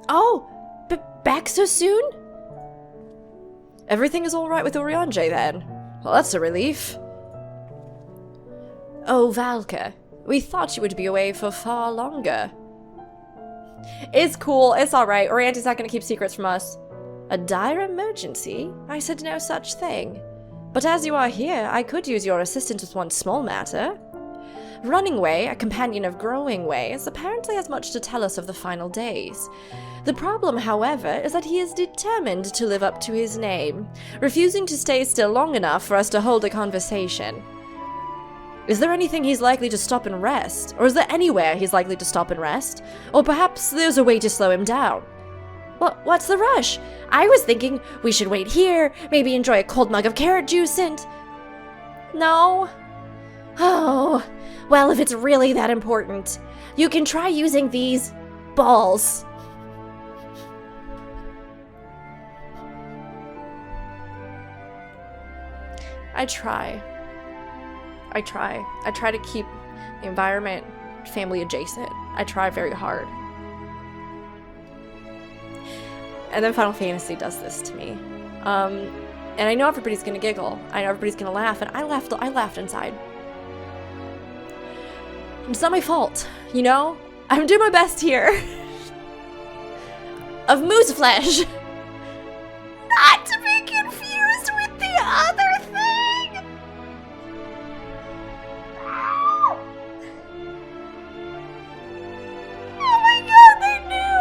Oh, back so soon? Everything is alright with Urianger then. Well, that's a relief. Oh, Valka, we thought you would be away for far longer. It's cool, it's alright. Urianger's not gonna keep secrets from us. A dire emergency? I said no such thing. But as you are here, I could use your assistance with one small matter. Running Way, a companion of Growing Ways, apparently has much to tell us of the final days. The problem, however, is that he is determined to live up to his name, refusing to stay still long enough for us to hold a conversation. Is there anything he's likely to stop and rest? Or is there anywhere he's likely to stop and rest? Or perhaps there's a way to slow him down? What's the rush? I was thinking we should wait here, maybe enjoy a cold mug of carrot juice and... No? Oh, well, if it's really that important, you can try using these balls. I try to keep the environment family adjacent. I try very hard. And then Final Fantasy does this to me. And I know everybody's gonna giggle. I know everybody's gonna laugh, and I laughed inside. It's not my fault, you know? I'm doing my best here. Of moose flesh. Not to be confused with the other thing. Oh my god, they knew!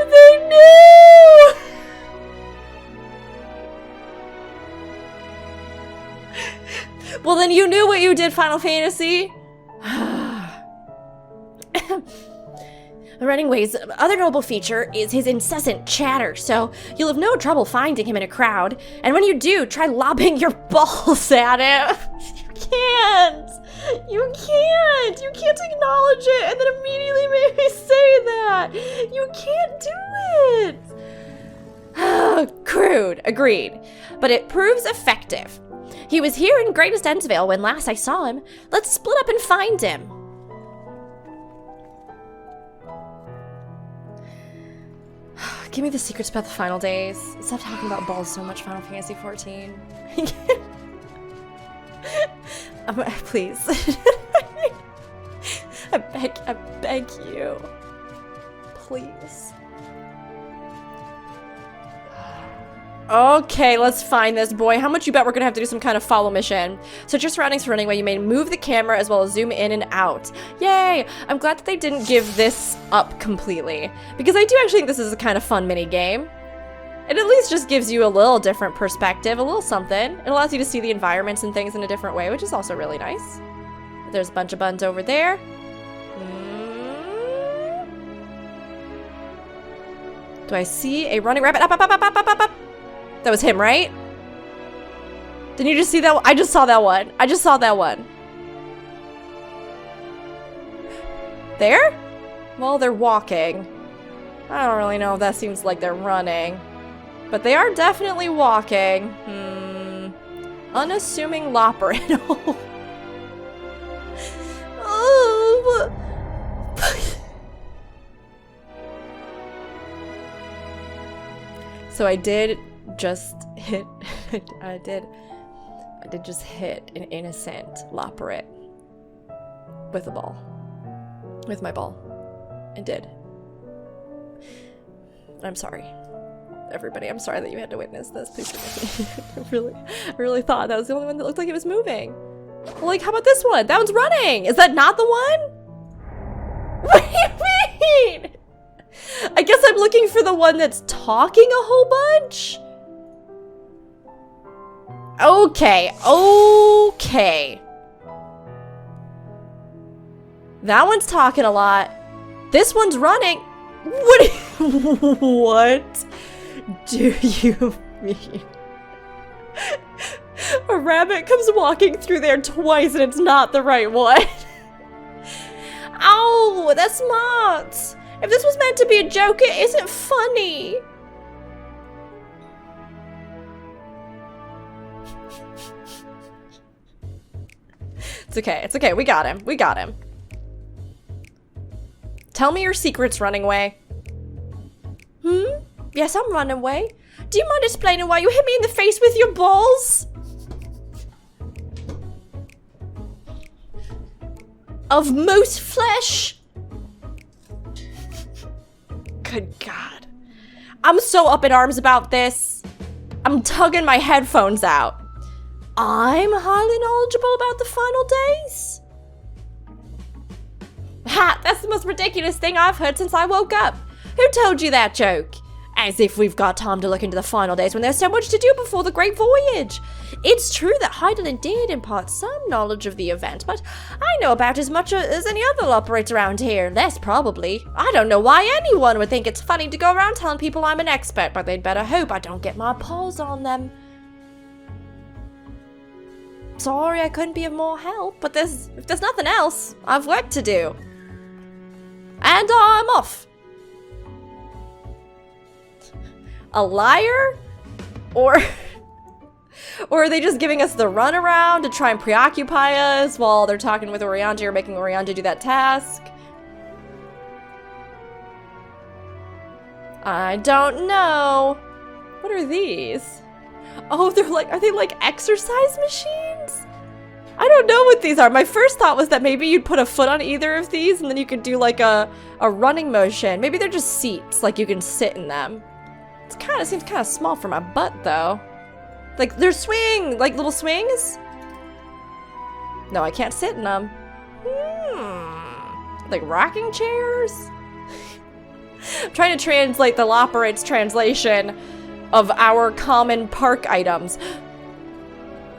They knew! Well, then you knew what you did, Final Fantasy. The Running Way's other notable feature is his incessant chatter, so you'll have no trouble finding him in a crowd. And when you do, try lobbing your balls at him. You can't acknowledge it and then immediately make me say that. You can't do it. Crude, agreed. But it proves effective. He was here in Greatest Endsvale when last I saw him. Let's split up and find him. Give me the secrets about the final days. Stop talking about balls so much, Final Fantasy XIV. Please. I beg you. Please. Okay, let's find this boy. How much you bet we're gonna have to do some kind of follow mission? Search your surroundings for Running Way. You may move the camera as well as zoom in and out. Yay! I'm glad that they didn't give this up completely, because I do actually think this is a kind of fun mini game. It at least just gives you a little different perspective, a little something. It allows you to see the environments and things in a different way, which is also really nice. There's a bunch of buns over there. Do I see a running rabbit? Up, up, up, up, up, up, up. That was him, right? Didn't you just see that one? I just saw that one. I just saw that one. There? Well, they're walking. I don't really know if that seems like they're running. But they are definitely walking. Unassuming Loperino. Oh. So I did just hit, I did just hit an innocent Loperite with a ball. With my ball. I did. I'm sorry. Everybody, I'm sorry that you had to witness this. Please forgive me. I really thought that was the only one that looked like it was moving. Well, like, how about this one? That one's running! Is that not the one? What do you mean? I guess I'm looking for the one that's talking a whole bunch? Okay, okay. That one's talking a lot. This one's running. What do you mean? A rabbit comes walking through there twice and it's not the right one. Ow, that's not. If this was meant to be a joke, it isn't funny. It's okay, we got him. Tell me your secrets, Running Way. Yes, I'm running away. Do you mind explaining why you hit me in the face with your balls? Of moose flesh? Good God. I'm so up in arms about this. I'm tugging my headphones out. I'm highly knowledgeable about the final days? Ha! That's the most ridiculous thing I've heard since I woke up. Who told you that joke? As if we've got time to look into the final days when there's so much to do before the Great Voyage. It's true that Heidelin did impart some knowledge of the event, but I know about as much as any other operator around here. Less, probably. I don't know why anyone would think it's funny to go around telling people I'm an expert, but they'd better hope I don't get my paws on them. Sorry I couldn't be of more help, but if there's nothing else, I've work to do. And I'm off. A liar? Or are they just giving us the runaround to try and preoccupy us while they're talking with Orianji or making Orianji do that task? I don't know. What are these? Oh, are they like exercise machines? I don't know what these are. My first thought was that maybe you'd put a foot on either of these and then you could do like a running motion. Maybe they're just seats, like you can sit in them. It seems kind of small for my butt, though. Like, they're like little swings? No, I can't sit in them. Like rocking chairs? I'm trying to translate the Loperate's translation of our common park items.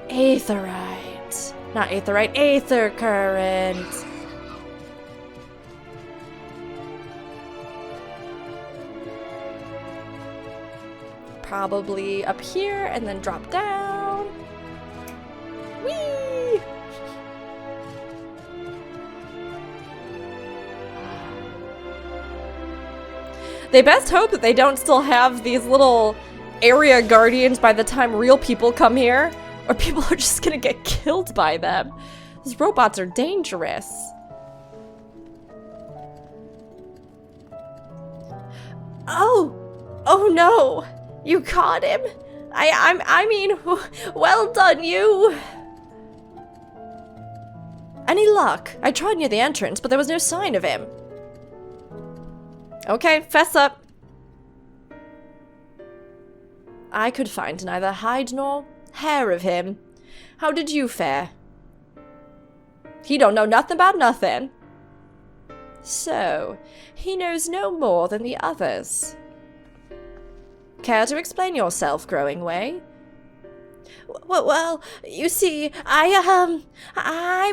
Aetherite. Not aetherite, aether current. Probably up here and then drop down. Whee! They best hope that they don't still have these little area guardians by the time real people come here, or people are just gonna get killed by them. These robots are dangerous. Oh no! You caught him? I mean, well done, you! Any luck? I tried near the entrance, but there was no sign of him. Okay, fess up. I could find neither hide nor hair of him. How did you fare? He don't know nothing about nothing. So, he knows no more than the others. Care to explain yourself, Growing Way? Well, you see, I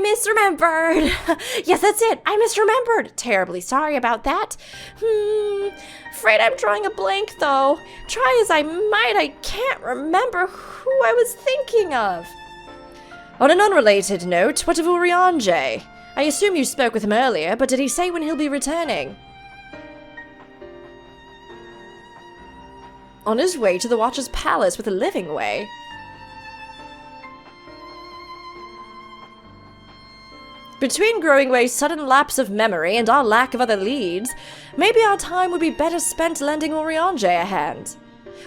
misremembered. Yes, that's it. I misremembered. Terribly sorry about that. Afraid I'm drawing a blank, though. Try as I might, I can't remember who I was thinking of. On an unrelated note, what of Orianji? I assume you spoke with him earlier, but did he say when he'll be returning? On his way to the Watcher's Palace with a living way. Between Growing Way's sudden lapse of memory and our lack of other leads, maybe our time would be better spent lending Orianji a hand.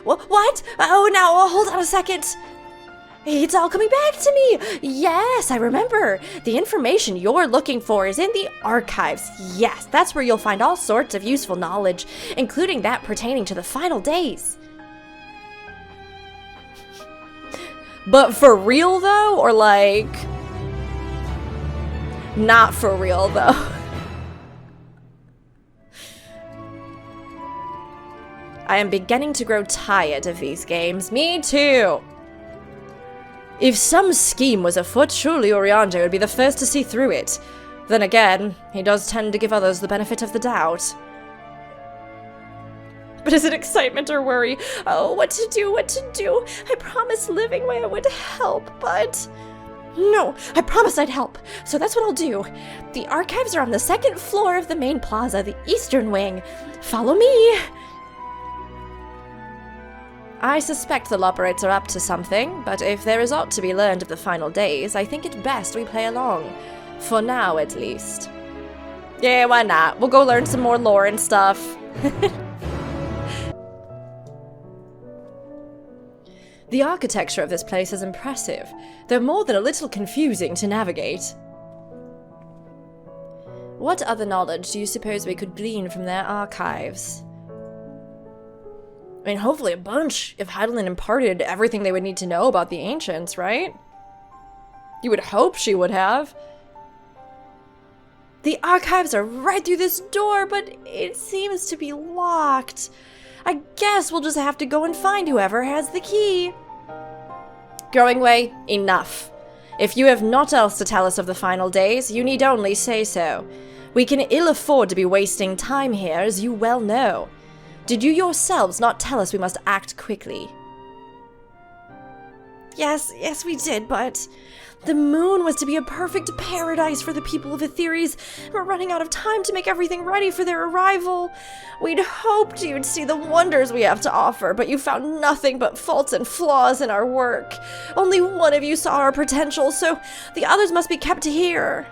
What? Oh, now, hold on a second. It's all coming back to me. Yes, I remember. The information you're looking for is in the archives. Yes, that's where you'll find all sorts of useful knowledge, including that pertaining to the final days. But for real, though? Or like... not for real, though. I am beginning to grow tired of these games. Me too. If some scheme was afoot, surely Orianji would be the first to see through it. Then again, he does tend to give others the benefit of the doubt. But is it excitement or worry? Oh, what to do, what to do? I promised Living Way I would help, but... no, I promised I'd help, so that's what I'll do. The archives are on the second floor of the main plaza, the eastern wing. Follow me! I suspect the Loperates are up to something, but if there is aught to be learned of the final days, I think it best we play along. For now, at least. Yeah, why not? We'll go learn some more lore and stuff. The architecture of this place is impressive, though more than a little confusing to navigate. What other knowledge do you suppose we could glean from their archives? I mean, hopefully a bunch, if Heidelin imparted everything they would need to know about the ancients, right? You would hope she would have. The archives are right through this door, but it seems to be locked. I guess we'll just have to go and find whoever has the key. Growing Way, enough. If you have naught else to tell us of the final days, you need only say so. We can ill afford to be wasting time here, as you well know. Did you yourselves not tell us we must act quickly? Yes, we did, but the moon was to be a perfect paradise for the people of Aetheres. We're running out of time to make everything ready for their arrival. We'd hoped you'd see the wonders we have to offer, but you found nothing but faults and flaws in our work. Only one of you saw our potential, so the others must be kept here.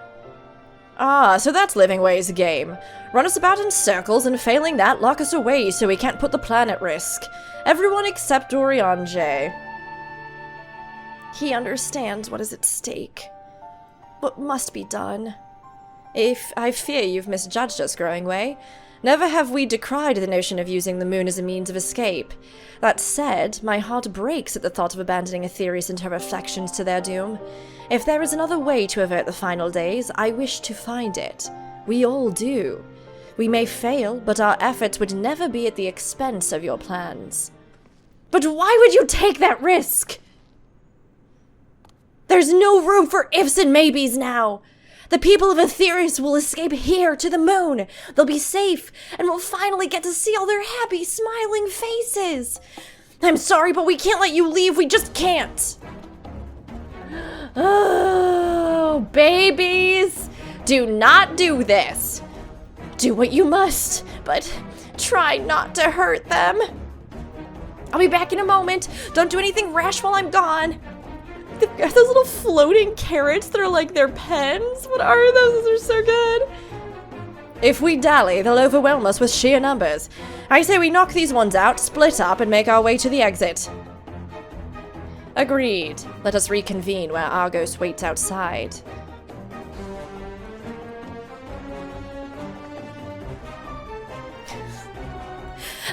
Ah, so that's Living Way's game. Run us about in circles, and failing that, lock us away so we can't put the plan at risk. Everyone except Oriange. He understands what is at stake. What must be done. I fear you've misjudged us, Growing Way. Never have we decried the notion of using the moon as a means of escape. That said, my heart breaks at the thought of abandoning Aetheris and her reflections to their doom. If there is another way to avert the final days, I wish to find it. We all do. We may fail, but our efforts would never be at the expense of your plans. But why would you take that risk? There's no room for ifs and maybes now. The people of Aetheris will escape here to the moon. They'll be safe, and we'll finally get to see all their happy, smiling faces. I'm sorry, but we can't let you leave. We just can't. Oh, babies, do not do this. Do what you must, but try not to hurt them. I'll be back in a moment. Don't do anything rash while I'm gone. They've got those little floating carrots that are like their pens. What are those? Those are so good. If we dally, they'll overwhelm us with sheer numbers. I say we knock these ones out, split up, and make our way to the exit. Agreed. Let us reconvene where Argos waits outside.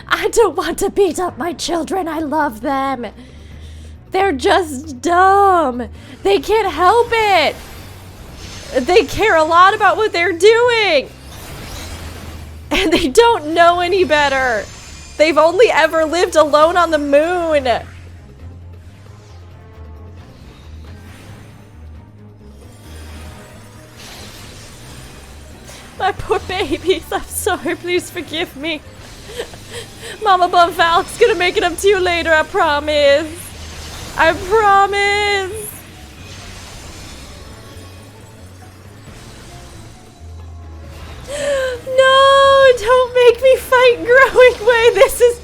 I don't want to beat up my children. I love them. They're just dumb. They can't help it. They care a lot about what they're doing. And they don't know any better. They've only ever lived alone on the moon. My poor babies. I'm sorry. Please forgive me. Mama Bumvalk's gonna make it up to you later, I promise. I promise! No! Don't make me fight Growing Way! This is...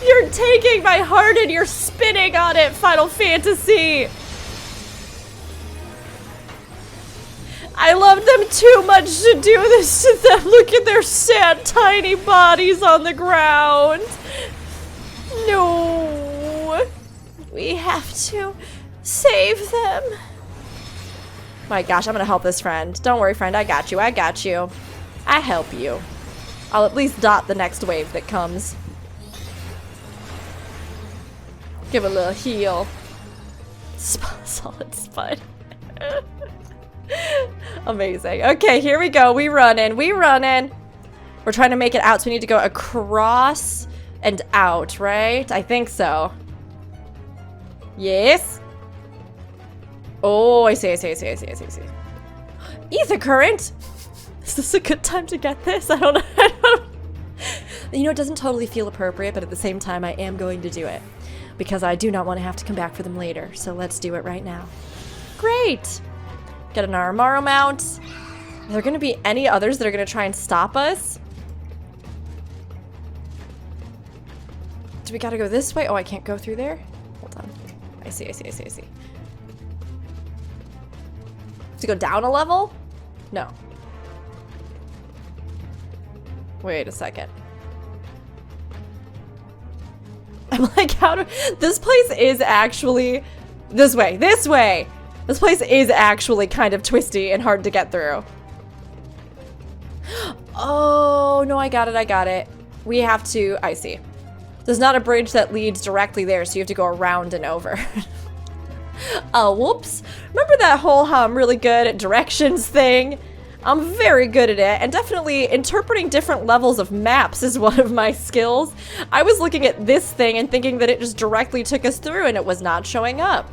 You're taking my heart and you're spitting on it, Final Fantasy! I love them too much to do this to them! Look at their sad, tiny bodies on the ground! No! We have to save them. My gosh, I'm gonna help this friend. Don't worry, friend. I got you. I got you. I help you. I'll at least dot the next wave that comes. Give a little heal. Solid spud. Amazing. Okay, here we go. We running. We running. We're trying to make it out, so we need to go across and out, right? I think so. Yes. Oh, I see. Ether current. Is this a good time to get this? I don't know. You know, it doesn't totally feel appropriate, but at the same time, I am going to do it because I do not want to have to come back for them later. So let's do it right now. Great. Get an Aramaro mount. Are there going to be any others that are going to try and stop us? Do we got to go this way? Oh, I can't go through there. Hold on. I see. To go down a level? No. Wait a second. I'm like, how do... This place is actually... This way! This way! This place is actually kind of twisty and hard to get through. Oh, no, I got it, I got it. We have to... I see. There's not a bridge that leads directly there, so you have to go around and over. Oh, whoops. Remember that whole how I'm really good at directions thing? I'm very good at it, and definitely interpreting different levels of maps is one of my skills. I was looking at this thing and thinking that it just directly took us through, and it was not showing up.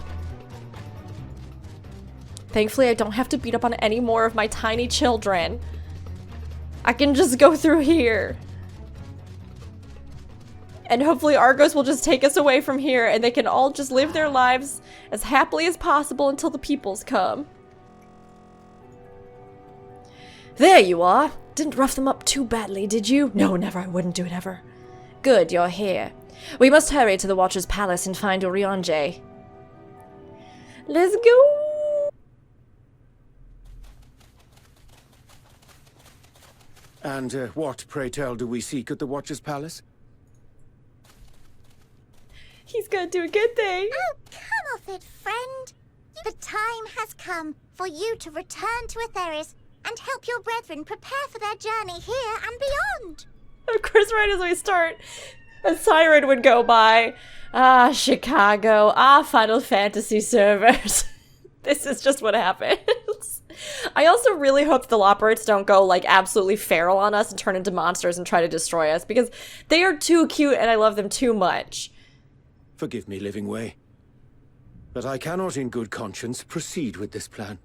Thankfully, I don't have to beat up on any more of my tiny children. I can just go through here. And hopefully Argos will just take us away from here, and they can all just live their lives as happily as possible until the peoples come. There you are. Didn't rough them up too badly, did you? No, never. I wouldn't do it ever. Good, you're here. We must hurry to the Watcher's Palace and find Urianger. Let's go! And what, pray tell, do we seek at the Watcher's Palace? He's gonna do a good thing. Oh, come off it, friend. The time has come for you to return to Atheris and help your brethren prepare for their journey here and beyond. Of course, right as we start, a siren would go by. Ah, Chicago. Ah, Final Fantasy servers. This is just what happens. I also really hope the Loporrits don't go, like, absolutely feral on us and turn into monsters and try to destroy us, because they are too cute and I love them too much. Forgive me, Living Way, but I cannot in good conscience proceed with this plan.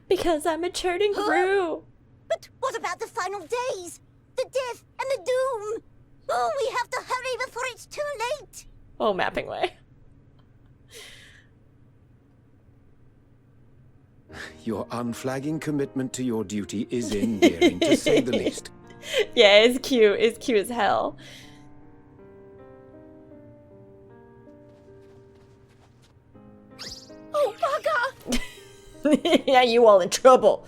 Because I'm a churning brew. But what about the final days? The death and the doom? Oh, we have to hurry before it's too late. Oh, mapping way. Your unflagging commitment to your duty is endearing, to say the least. Yeah, it's cute. It's cute as hell. Oh, bugger! Yeah, you all in trouble.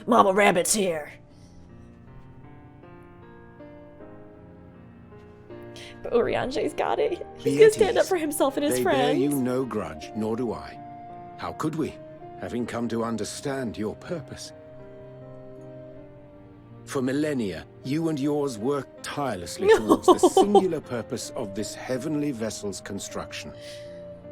Mama Rabbit's here. But Urianger's got it. He's gonna stand up for himself and his friends. They bear you no grudge, nor do I. How could we, having come to understand your purpose? For millennia, you and yours worked tirelessly towards the singular purpose of this heavenly vessel's construction.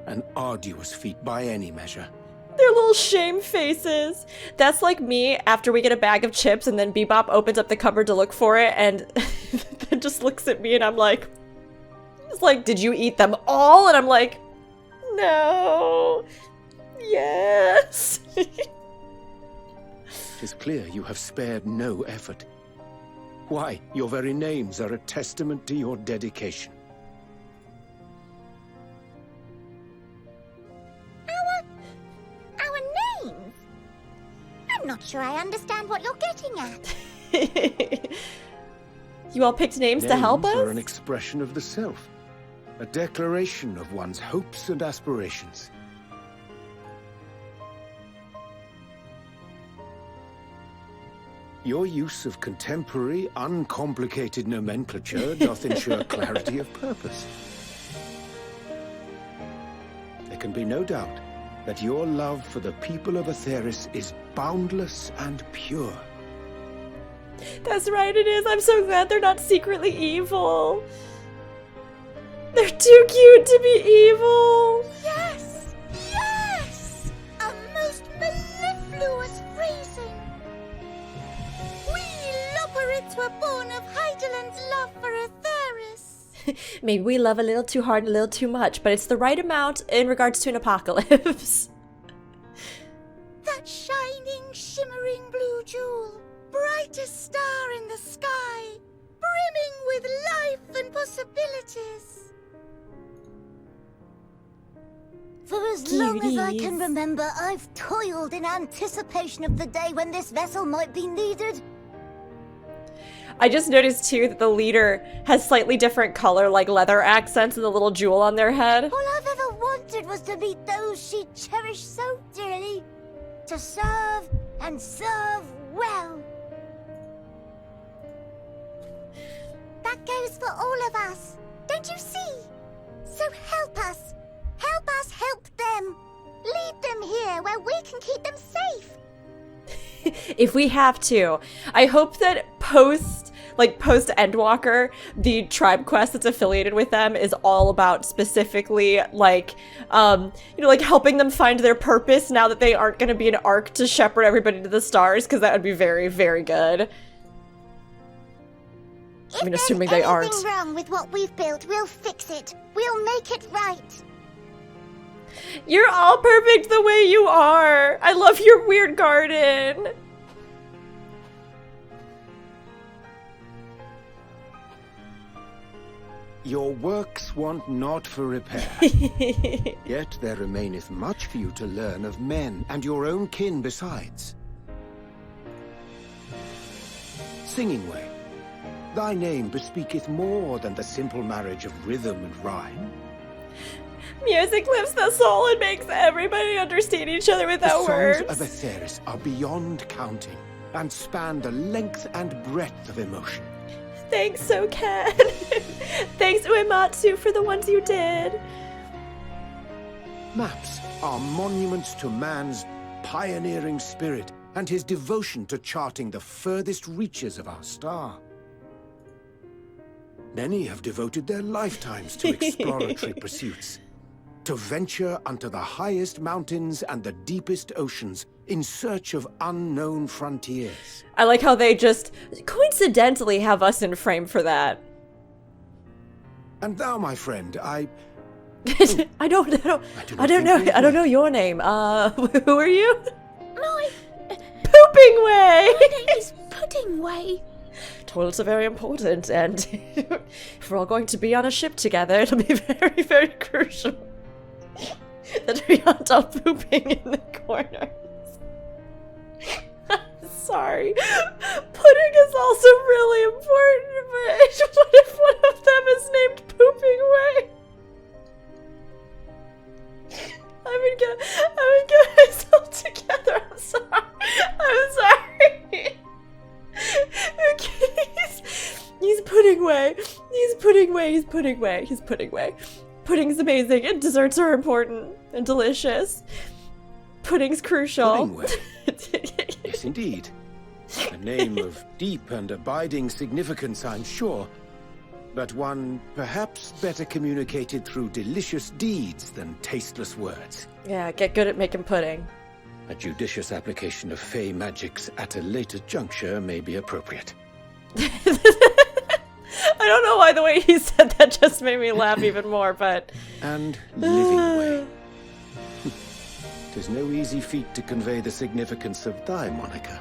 An arduous feat by any measure. Their little shame faces. That's like me after we get a bag of chips and then Bebop opens up the cupboard to look for it and then just looks at me and I'm like, it's like, did you eat them all? And I'm like, no. Yes. It is clear you have spared no effort. Why, your very names are a testament to your dedication. Our names? I'm not sure I understand what you're getting at. You all picked names to help us? Names are an expression of the self. A declaration of one's hopes and aspirations. Your use of contemporary, uncomplicated nomenclature doth ensure clarity of purpose. There can be no doubt that your love for the people of Atheris is boundless and pure. That's right, it is. I'm so glad they're not secretly evil. They're too cute to be evil. Yes! Yes! A most mellifluous phrasing. We Loporrits were born of Hydaelyn's love for Atheris. Maybe we love a little too hard and a little too much, but it's the right amount in regards to an apocalypse. That shining, shimmering blue jewel, brightest star in the sky, brimming with life and possibilities. For as long as I can remember, I've toiled in anticipation of the day when this vessel might be needed. I just noticed too that the leader has slightly different color, like leather accents and the little jewel on their head. All I've ever wanted was to meet those she cherished so dearly. To serve and serve well. That goes for all of us. Don't you see? So help us. Help us help them. Lead them here where we can keep them safe. If we have to. I hope that post Endwalker, the tribe quest that's affiliated with them is all about specifically like like helping them find their purpose now that they aren't going to be an arc to shepherd everybody to the stars, because that would be very, very good. I mean, assuming they aren't. If there's anything wrong with what we've built, we'll fix it. We'll make it right. You're all perfect the way you are. I love your weird garden. Your works want not for repair. Yet there remaineth much for you to learn of men, and your own kin besides. Singing Way, thy name bespeaketh more than the simple marriage of rhythm and rhyme. Music lifts the soul and makes everybody understand each other without words. The songs of Aetheris are beyond counting, and span the length and breadth of emotion. Thanks, Soken. Thanks, Uematsu, for the ones you did. Maps are monuments to man's pioneering spirit and his devotion to charting the furthest reaches of our star. Many have devoted their lifetimes to exploratory pursuits, to venture unto the highest mountains and the deepest oceans in search of unknown frontiers. I like how they just coincidentally have us in frame for that. And thou, my friend, I don't know your name. Who are you? Pooping Way! My name is Pudding Way. Toilets are very important, and if we're all going to be on a ship together, it'll be very, very crucial that we aren't all pooping in the corners. Sorry. Pudding is also really important, but what if one of them is named Pooping Way? I'm gonna get myself together. I'm sorry. Okay, he's Pudding Way. He's Pudding Way. He's Pudding Way. He's Pudding Way. Pudding's amazing, and desserts are important and delicious. Pudding's crucial. Pudding Way. Yes, indeed. A name of deep and abiding significance, I'm sure, but one perhaps better communicated through delicious deeds than tasteless words. Yeah, get good at making pudding. A judicious application of fey magics at a later juncture may be appropriate. I don't know why the way he said that just made me laugh even more, but... And Living Way. 'Tis no easy feat to convey the significance of thy moniker.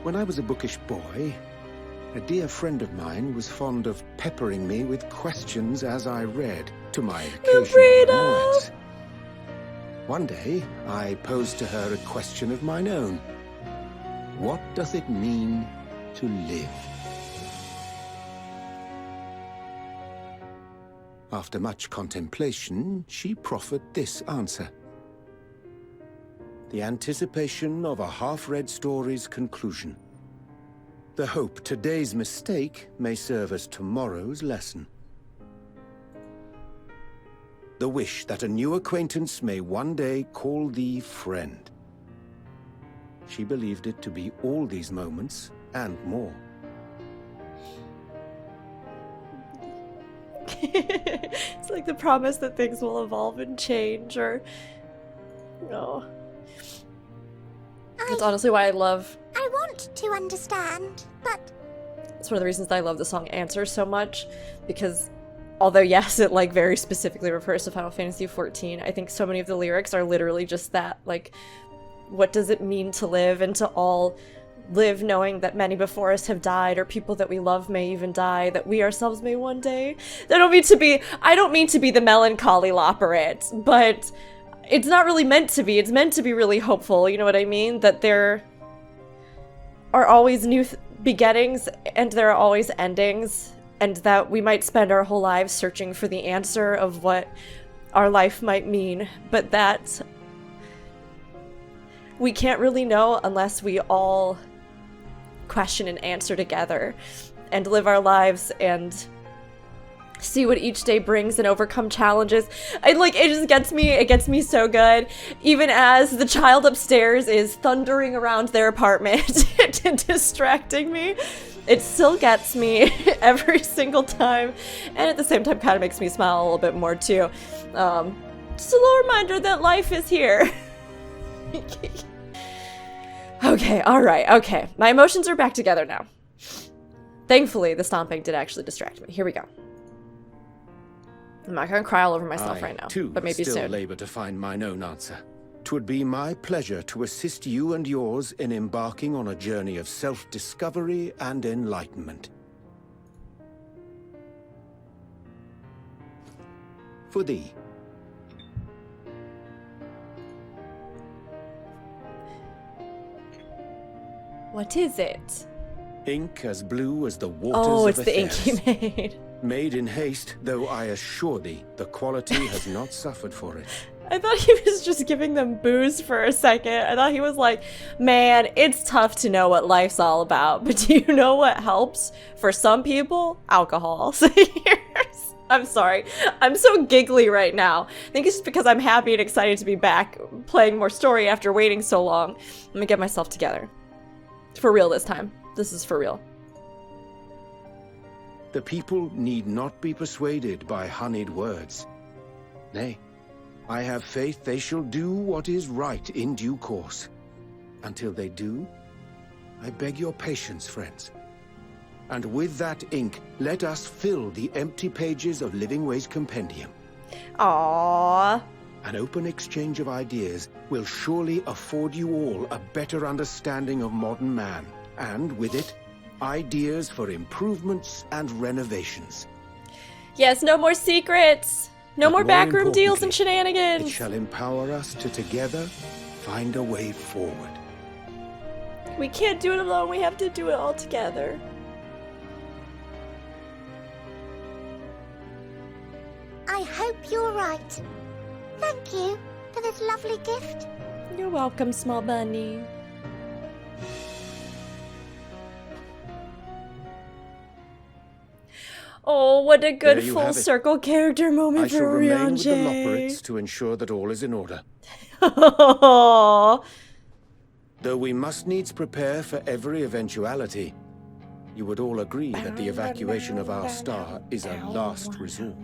When I was a bookish boy, a dear friend of mine was fond of peppering me with questions as I read, to my occasional annoyance. One day, I posed to her a question of mine own. What does it mean to live? After much contemplation, she proffered this answer. The anticipation of a half-read story's conclusion. The hope today's mistake may serve as tomorrow's lesson. The wish that a new acquaintance may one day call thee friend. She believed it to be all these moments and more. It's like the promise that things will evolve and change, or... No. That's honestly why I want to understand, but... It's one of the reasons that I love the song Answers so much, because although yes, it like very specifically refers to Final Fantasy XIV, I think so many of the lyrics are literally just that, like, what does it mean to live, and to all live knowing that many before us have died, or people that we love may even die, that we ourselves may one day. I don't mean to be the melancholy Loporrit, but it's not really meant to be. It's meant to be really hopeful, you know what I mean? That there are always new beginnings, and there are always endings, and that we might spend our whole lives searching for the answer of what our life might mean, but that we can't really know unless we all question and answer together and live our lives and see what each day brings and overcome challenges. It gets me so good. Even as the child upstairs is thundering around their apartment and distracting me, it still gets me every single time, and at the same time kind of makes me smile a little bit more too. Just a little reminder that life is here. Okay, alright, okay. My emotions are back together now. Thankfully, the stomping did actually distract me. Here we go. I'm not gonna cry all over myself right now, but maybe still soon. labor to find mine own answer. 'Twould be my pleasure to assist you and yours in embarking on a journey of self-discovery and enlightenment. For thee. What is it? Ink as blue as the waters Oh, of it's the ink he Aetheris. made. Made in haste, though I assure thee, the quality has not suffered for it. I thought he was just giving them booze for a second. I thought he was like, man, it's tough to know what life's all about, but do you know what helps? For some people, alcohol. So here's... I'm sorry. I'm so giggly right now. I think it's just because I'm happy and excited to be back playing more story after waiting so long. Let me get myself together. For real this time. This is for real. The people need not be persuaded by honeyed words. Nay, I have faith they shall do what is right in due course. Until they do, I beg your patience, friends. And with that ink, let us fill the empty pages of Living Way's compendium. Aww. An open exchange of ideas will surely afford you all a better understanding of modern man, and with it, ideas for improvements and renovations. Yes, no more secrets. No But more more backroom deals and importantly, shenanigans. It shall empower us to together find a way forward. We can't do it alone. We have to do it all together. I hope you're right. Thank you for this lovely gift. You're welcome, small bunny. Oh, what a good There you full have it. circle character moment I for shall remain with the Urianger. Loporrits to ensure that all is in order. Oh, Though we must needs prepare for every eventuality, you would all agree that the evacuation of our star is a last resort.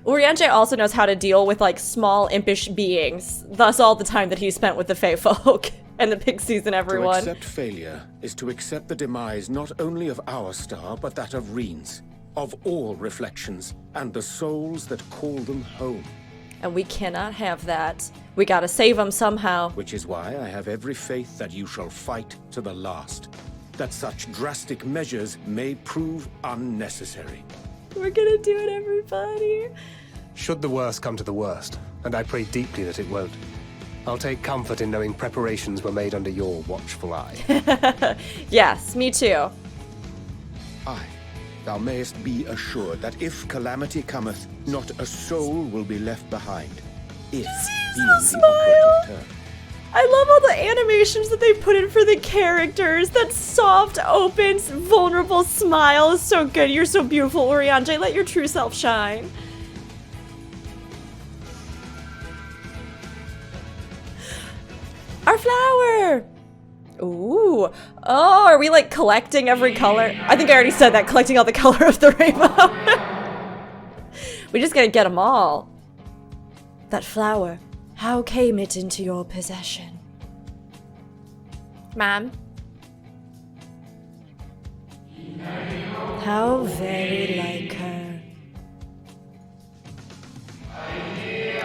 Urianger also knows how to deal with like small impish beings, thus all the time that he spent with the Fae folk and the pixies and everyone. To accept failure is to accept the demise not only of our star, but that of Reen's, of all reflections, and the souls that call them home. And we cannot have that. We gotta save them somehow. Which is why I have every faith that you shall fight to the last, that such drastic measures may prove unnecessary. We're gonna do it, everybody. Should the worst come to the worst, and I pray deeply that it won't, I'll take comfort in knowing preparations were made under your watchful eye. Yes, me too. Aye, thou mayest be assured that if calamity cometh, not a soul will be left behind. If being the smile. operative term. I love all the animations that they put in for the characters. That soft, open, vulnerable smile is so good. You're so beautiful, Urianger. Let your true self shine. Our flower! Ooh. Oh, are we like collecting every color? I think I already said that, collecting all the color of the rainbow. We just gotta get them all. That flower, how came it into your possession? Ma'am? How very like her.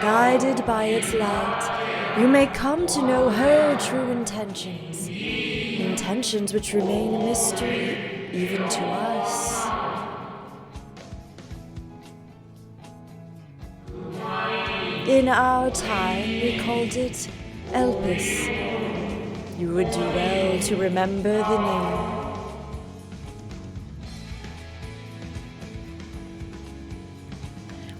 Guided by its light, you may come to know her true intentions. Intentions which remain a mystery even to us. In our time, we called it Elpis. You would do well to remember the name.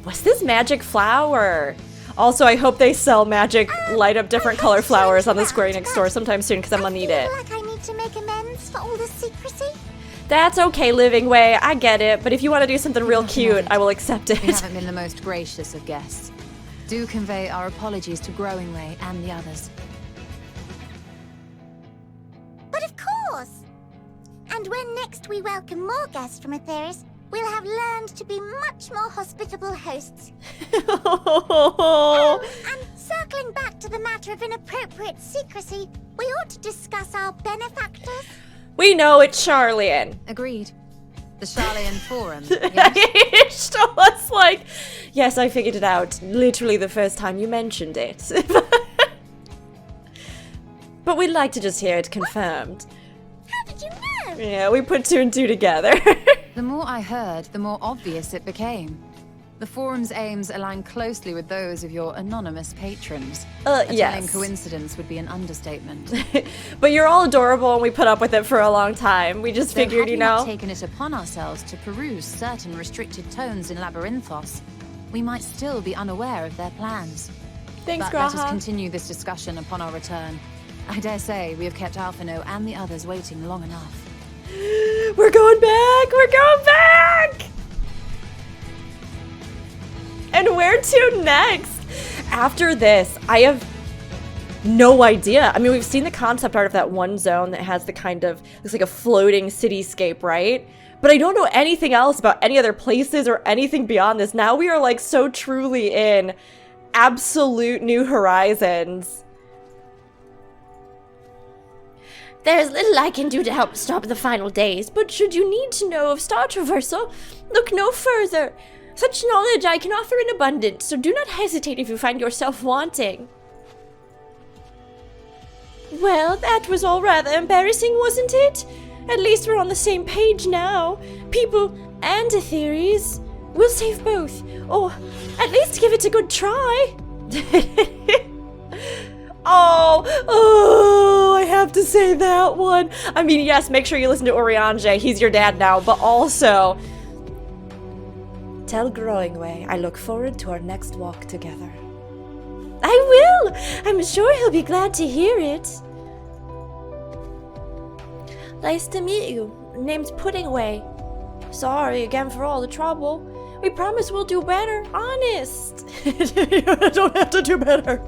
What's this magic flower? Also, I hope they sell magic, light up different color flowers on the Square Enix store sometime soon because I'm gonna need it. I feel like I need need to make amends for all the secrecy? That's okay, Living Way. I get it. But if you want to do something real cute, I will accept it. We haven't been the most gracious of guests. Do convey our apologies to Growing Way and the others. But of course! And when next we welcome more guests from Aetheris, we'll have learned to be much more hospitable hosts. And circling back to the matter of inappropriate secrecy, we ought to discuss our benefactors. We know it's Sharlayan. Agreed. The Sharlayan Forum, yes? She was like, yes, I figured it out. Literally the first time you mentioned it. But we'd like to just hear it confirmed. How did you know? Yeah, we put 2 and 2 together. The more I heard, the more obvious it became. The Forum's aims align closely with those of your anonymous patrons. A telling yes. coincidence would be an understatement. But you're all adorable and we put up with it for a long time. We just figured, had you we not know. taken it upon ourselves to peruse certain restricted tones in Labyrinthos, we might still be unaware of their plans. Thanks, But let us Graha. continue this discussion upon our return. I dare say we have kept Alphino and the others waiting long enough. We're going back! We're going back! And where to next? After this, I have no idea. I mean, we've seen the concept art of that one zone that has the kind of, looks like a floating cityscape, right? But I don't know anything else about any other places or anything beyond this. Now we are like so truly in absolute new horizons. There's little I can do to help stop the final days, but should you need to know of star traversal, look no further. Such knowledge I can offer in abundance, so do not hesitate if you find yourself wanting. Well, that was all rather embarrassing, wasn't it? At least we're on the same page now. People and Aetheris. We'll save both, or at least give it a good try. Oh, I have to say that one. I mean, yes, make sure you listen to Urianger. He's your dad now, but also... Tell Growing Way I look forward to our next walk together. I will! I'm sure he'll be glad to hear it. Nice to meet you. Name's Puddingway. Sorry again for all the trouble. We promise we'll do better. Honest. You don't have to do better.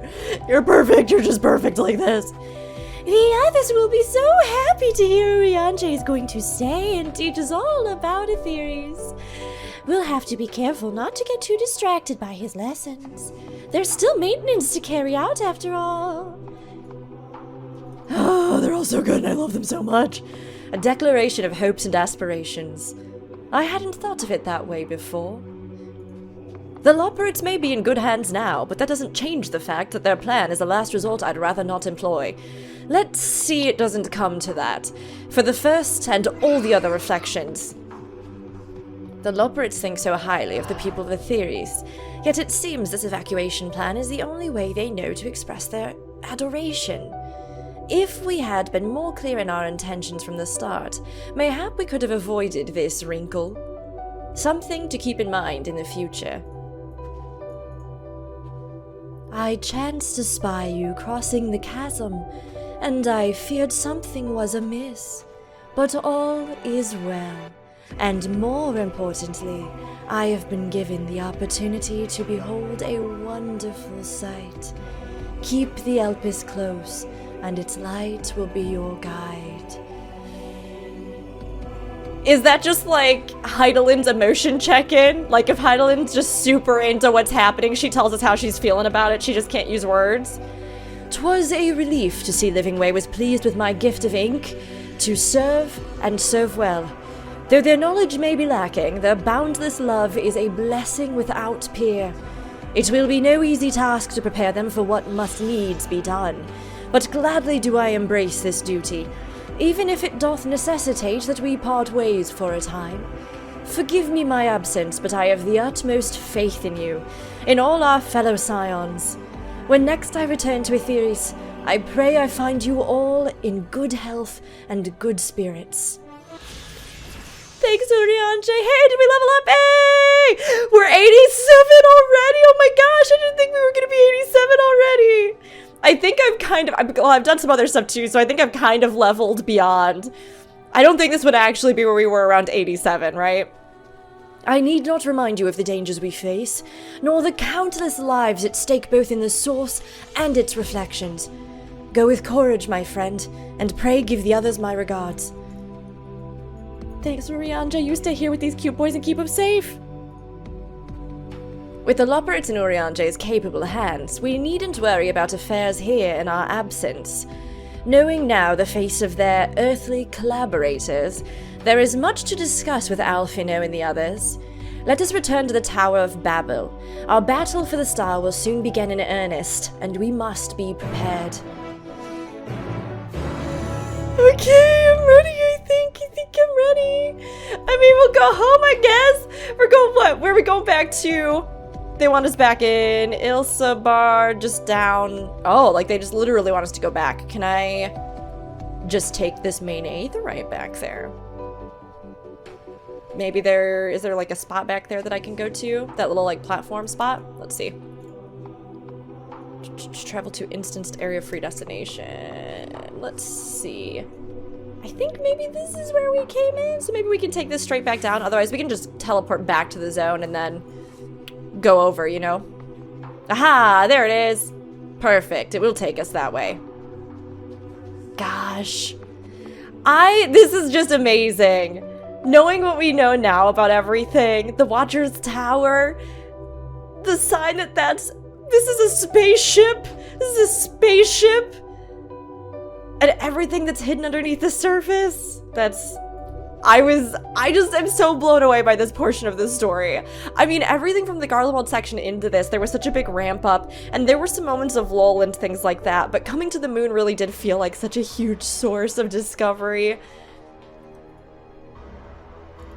You're perfect. You're just perfect like this. The others will be so happy to hear Urianger is going to say and teach us all about Aetheris. We'll have to be careful not to get too distracted by his lessons. There's still maintenance to carry out after all. Oh, they're all so good and I love them so much. A declaration of hopes and aspirations. I hadn't thought of it that way before. The Loporrits may be in good hands now, but that doesn't change the fact that their plan is a last resort I'd rather not employ. Let's see it doesn't come to that. For the first and all the other reflections. The Loporrits think so highly of the people of Aetheris, yet it seems this evacuation plan is the only way they know to express their adoration. If we had been more clear in our intentions from the start, mayhap we could have avoided this wrinkle. Something to keep in mind in the future. I chanced to spy you crossing the chasm, and I feared something was amiss. But all is well. And more importantly, I have been given the opportunity to behold a wonderful sight. Keep the Elpis close, and its light will be your guide. Is that just like Heidelin's emotion check-in? Like if Heidelin's just super into what's happening, she tells us how she's feeling about it, she just can't use words? 'Twas a relief to see Living Way was pleased with my gift of ink, to serve and serve well. Though their knowledge may be lacking, their boundless love is a blessing without peer. It will be no easy task to prepare them for what must needs be done, but gladly do I embrace this duty, even if it doth necessitate that we part ways for a time. Forgive me my absence, but I have the utmost faith in you, in all our fellow Scions. When next I return to Aetheris, I pray I find you all in good health and good spirits. Thanks, Urianger. Hey, did we level up? Hey! We're 87 already! Oh my gosh, I didn't think we were going to be 87 already! I think I've done some other stuff too, so I think I've kind of leveled beyond. I don't think this would actually be where we were around 87, right? I need not remind you of the dangers we face, nor the countless lives at stake both in the source and its reflections. Go with courage, my friend, and pray give the others my regards. Thanks, Urianger. You stay here with these cute boys and keep them safe. With the Loporrits in Urianger's capable hands, we needn't worry about affairs here in our absence. Knowing now the face of their earthly collaborators, there is much to discuss with Alphino and the others. Let us return to the Tower of Babel. Our battle for the star will soon begin in earnest, and we must be prepared. Okay, I'm ready, I think I'm ready. I mean, we'll go home, I guess. We're going, what? Where are we going back to? They want us back in Ilsabar, just down. Oh, like they just literally want us to go back. Can I just take this main aether right back there? Maybe is there like a spot back there that I can go to? That little like platform spot? Let's see. Travel to instanced area free destination. Let's see. I think maybe this is where we came in, so maybe we can take this straight back down. Otherwise, we can just teleport back to the zone and then go over, you know? Aha! There it is! Perfect. It will take us that way. Gosh. This is just amazing. Knowing what we know now about everything, the Watcher's Tower, the sign that this is a spaceship, and everything that's hidden underneath the surface, I just am so blown away by this portion of the story. I mean, everything from the Garlemald section into this, there was such a big ramp up, and there were some moments of lull and things like that, but coming to the moon really did feel like such a huge source of discovery.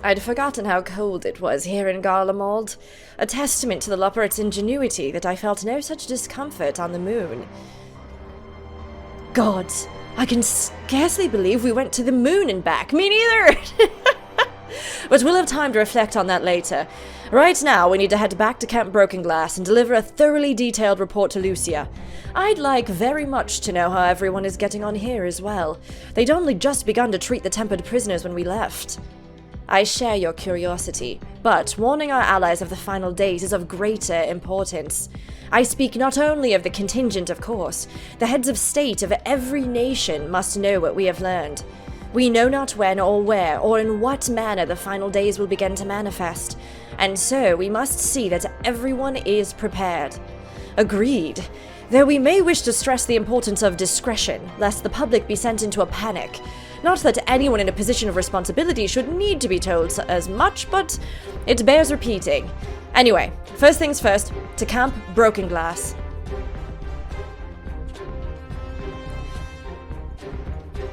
I'd forgotten how cold it was here in Garlemald, a testament to the Loporrit's ingenuity that I felt no such discomfort on the moon. Gods, I can scarcely believe we went to the moon and back. Me neither! But we'll have time to reflect on that later. Right now, we need to head back to Camp Broken Glass and deliver a thoroughly detailed report to Lucia. I'd like very much to know how everyone is getting on here as well. They'd only just begun to treat the tempered prisoners when we left. I share your curiosity, but warning our allies of the final days is of greater importance. I speak not only of the contingent, of course. The heads of state of every nation must know what we have learned. We know not when or where or in what manner the final days will begin to manifest, and so we must see that everyone is prepared. Agreed. Though we may wish to stress the importance of discretion, lest the public be sent into a panic. Not that anyone in a position of responsibility should need to be told as much, but it bears repeating. Anyway, first things first, to Camp Broken Glass.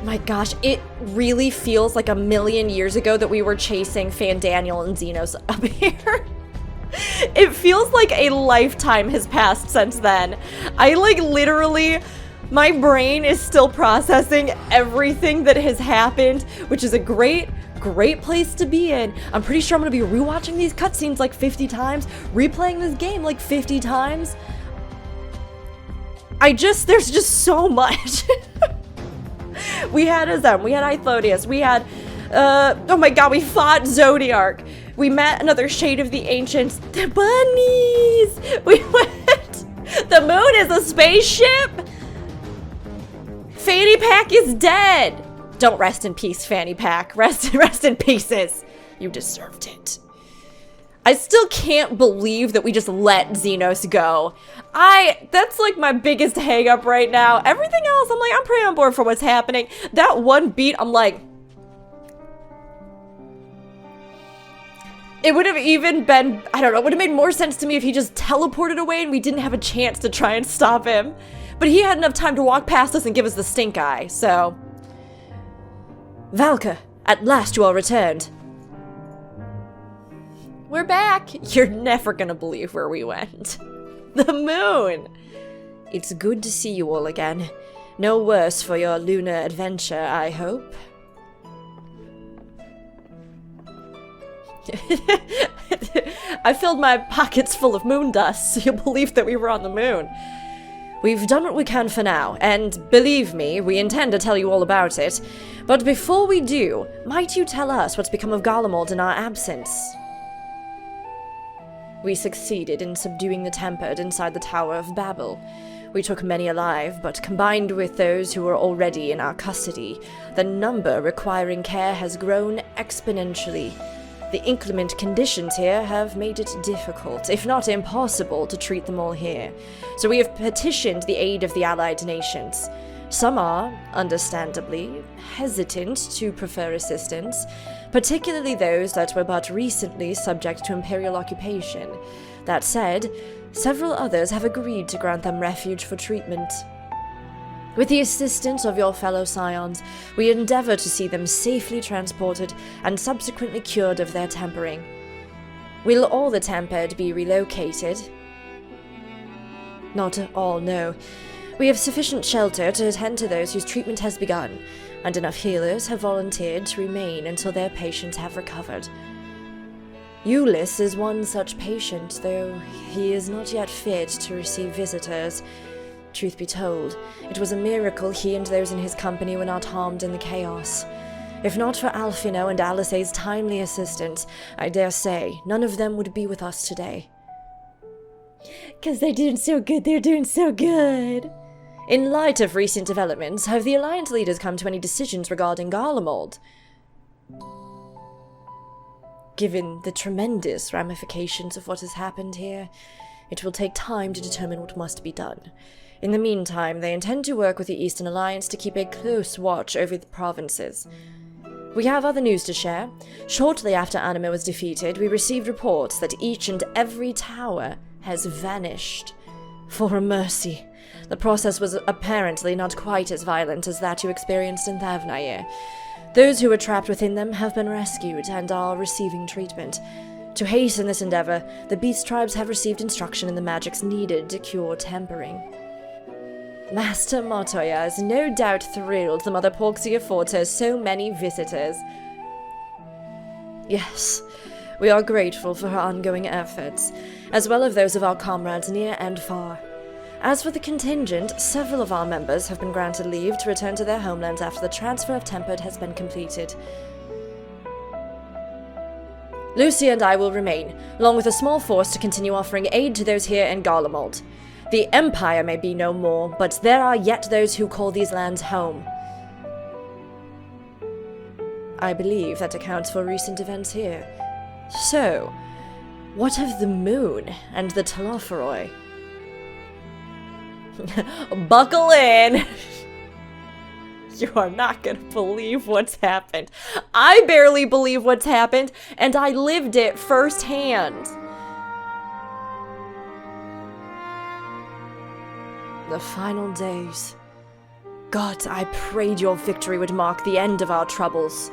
My gosh, it really feels like a million years ago that we were chasing Fandaniel and Xenos up here. It feels like a lifetime has passed since then. I literally... My brain is still processing everything that has happened, which is a great place to be in. I'm pretty sure I'm going to be rewatching these cutscenes like 50 times, replaying this game like 50 times. There's just so much. We had Azem, we had Ithodius, we had, oh my god, we fought Zodiark. We met another Shade of the Ancients. The bunnies! We went... The moon is a spaceship! Fanny Pack is dead! Don't rest in peace, Fanny Pack. Rest in pieces. You deserved it. I still can't believe that we just let Xenos go. That's like my biggest hang up right now. Everything else, I'm pretty on board for what's happening. That one beat, I'm like... It would have even been, I don't know, it would have made more sense to me if he just teleported away and we didn't have a chance to try and stop him. But he had enough time to walk past us and give us the stink eye, so... Valka, at last you all returned. We're back. You're never gonna believe where we went. The moon. It's good to see you all again. No worse for your lunar adventure, I hope. I filled my pockets full of moon dust, so you'll believe that we were on the moon. We've done what we can for now, and believe me, we intend to tell you all about it. But before we do, might you tell us what's become of Garlemald in our absence? We succeeded in subduing the Tempered inside the Tower of Babel. We took many alive, but combined with those who were already in our custody, the number requiring care has grown exponentially. The inclement conditions here have made it difficult, if not impossible, to treat them all here. So we have petitioned the aid of the allied nations. Some are, understandably, hesitant to prefer assistance, particularly those that were but recently subject to imperial occupation. That said, several others have agreed to grant them refuge for treatment. With the assistance of your fellow Scions, we endeavor to see them safely transported and subsequently cured of their tempering. Will all the Tempered be relocated? Not all, no. We have sufficient shelter to attend to those whose treatment has begun, and enough healers have volunteered to remain until their patients have recovered. Eulis is one such patient, though he is not yet fit to receive visitors. Truth be told, it was a miracle he and those in his company were not harmed in the chaos. If not for Alfino and Alice's timely assistance, I dare say none of them would be with us today. 'Cause they're doing so good, they're doing so good. In light of recent developments, have the Alliance leaders come to any decisions regarding Garlemald? Given the tremendous ramifications of what has happened here, it will take time to determine what must be done. In the meantime, they intend to work with the Eastern Alliance to keep a close watch over the provinces. We have other news to share. Shortly after Anima was defeated, we received reports that each and every tower has vanished. For a mercy. The process was apparently not quite as violent as that you experienced in Thavnair. Those who were trapped within them have been rescued and are receiving treatment. To hasten this endeavor, the beast tribes have received instruction in the magics needed to cure tempering. Master Montoya is no doubt thrilled the Mother Porxia affords her so many visitors. Yes, we are grateful for her ongoing efforts, as well as those of our comrades near and far. As for the contingent, several of our members have been granted leave to return to their homelands after the transfer of Tempered has been completed. Lucy and I will remain, along with a small force to continue offering aid to those here in Garlemald. The Empire may be no more, but there are yet those who call these lands home. I believe that accounts for recent events here. So, what of the moon and the Telophoroi? Buckle in! You are not gonna believe what's happened. I barely believe what's happened, and I lived it firsthand. The final days. God, I prayed your victory would mark the end of our troubles.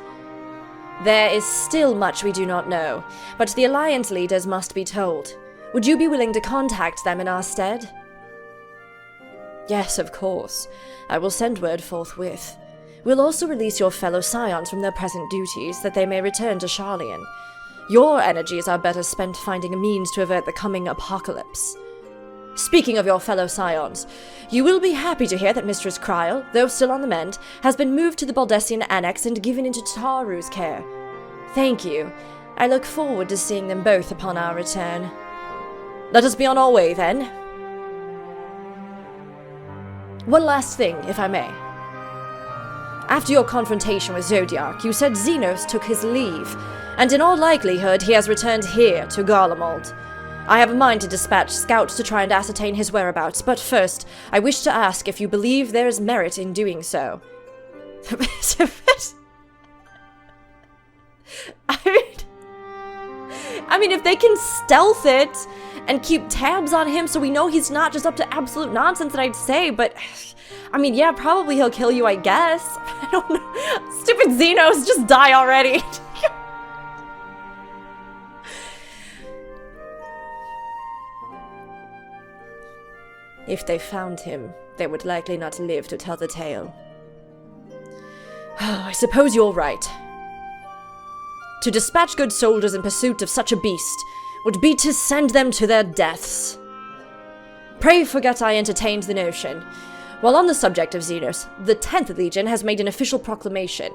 There is still much we do not know, but the Alliance leaders must be told. Would you be willing to contact them in our stead? Yes, of course. I will send word forthwith. We'll also release your fellow Scions from their present duties, that they may return to Sharlayan. Your energies are better spent finding a means to avert the coming apocalypse. Speaking of your fellow Scions, you will be happy to hear that Mistress Kryl, though still on the mend, has been moved to the Baldessian Annex and given into Taru's care. Thank you. I look forward to seeing them both upon our return. Let us be on our way, then. One last thing, if I may. After your confrontation with Zodiac, you said Xenos took his leave, and in all likelihood he has returned here to Garlemald. I have a mind to dispatch scouts to try and ascertain his whereabouts, but first, I wish to ask if you believe there is merit in doing so. I mean, if they can stealth it and keep tabs on him so we know he's not just up to absolute nonsense, then I'd say, but I mean, yeah, probably he'll kill you, I guess. I don't know. Stupid Xenos, just die already. If they found him, they would likely not live to tell the tale. I suppose you're right. To dispatch good soldiers in pursuit of such a beast would be to send them to their deaths. Pray forget I entertained the notion. While on the subject of Xenos, the 10th Legion has made an official proclamation.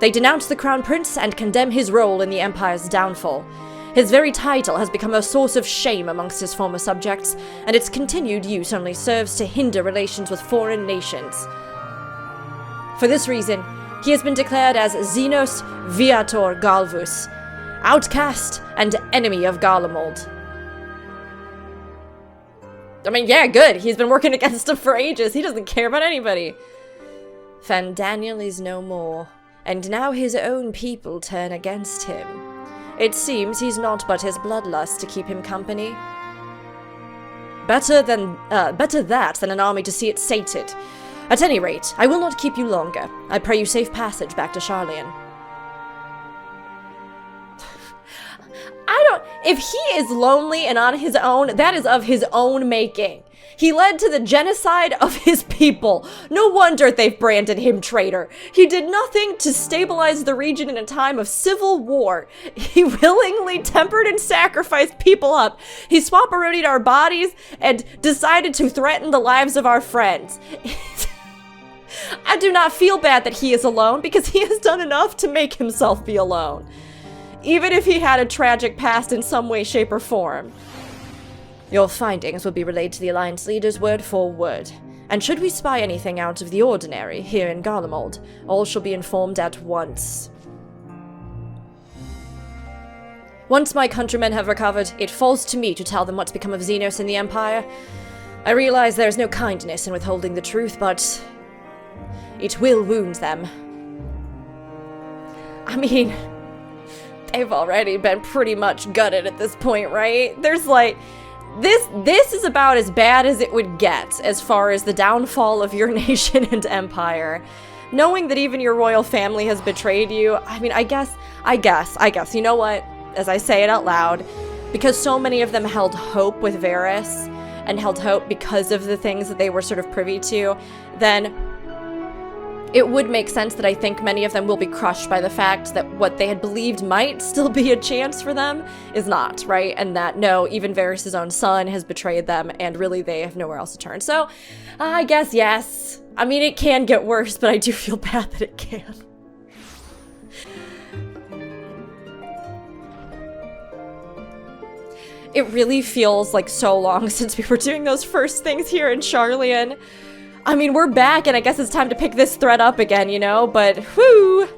They denounce the Crown Prince and condemn his role in the Empire's downfall. His very title has become a source of shame amongst his former subjects, and its continued use only serves to hinder relations with foreign nations. For this reason, he has been declared as Xenos Viator Galvus, outcast and enemy of Garlemald. I mean, yeah, good. He's been working against him for ages. He doesn't care about anybody. Fandaniel is no more, and now his own people turn against him. It seems he's not but his bloodlust to keep him company. Better that than an army to see it sated. At any rate, I will not keep you longer. I pray you safe passage back to Sharlayan. If he is lonely and on his own, that is of his own making. He led to the genocide of his people. No wonder they've branded him traitor. He did nothing to stabilize the region in a time of civil war. He willingly tempered and sacrificed people up. He swap-a-roonied our bodies and decided to threaten the lives of our friends. I do not feel bad that he is alone, because he has done enough to make himself be alone. Even if he had a tragic past in some way, shape, or form. Your findings will be relayed to the Alliance leaders word for word, and should we spy anything out of the ordinary here in Garlemald, all shall be informed at once. Once my countrymen have recovered, it falls to me to tell them what's become of Xenos in the Empire. I realize there is no kindness in withholding the truth, but it will wound them. I mean, they've already been pretty much gutted at this point, right? There's like, this is about as bad as it would get as far as the downfall of your nation and empire. Knowing that even your royal family has betrayed you, I mean, I guess, you know what? As I say it out loud, because so many of them held hope with Varys, and held hope because of the things that they were sort of privy to, then it would make sense that I think many of them will be crushed by the fact that what they had believed might still be a chance for them is not, right? And that, no, even Varys' own son has betrayed them, and really they have nowhere else to turn. So, I guess yes. I mean, it can get worse, but I do feel bad that it can. It really feels like so long since we were doing those first things here in Sharlayan. I mean, we're back, and I guess it's time to pick this thread up again, you know, but whoo!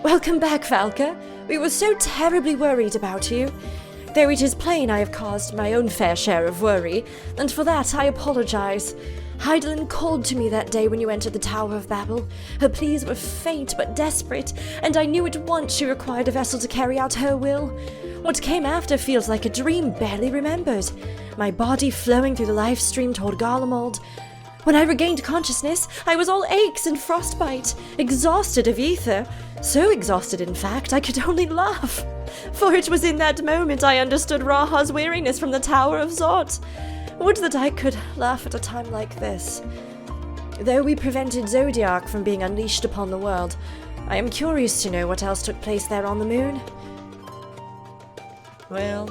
Welcome back, Falca. We were so terribly worried about you. Though it is plain I have caused my own fair share of worry, and for that I apologize. Hydaelyn called to me that day when you entered the Tower of Babel. Her pleas were faint but desperate, and I knew at once she required a vessel to carry out her will. What came after feels like a dream barely remembered. My body flowing through the life stream toward Garlemald. When I regained consciousness, I was all aches and frostbite, exhausted of ether. So exhausted, in fact, I could only laugh. For it was in that moment I understood Raha's weariness from the Tower of Zot. Would that I could laugh at a time like this. Though we prevented Zodiac from being unleashed upon the world, I am curious to know what else took place there on the moon. Well,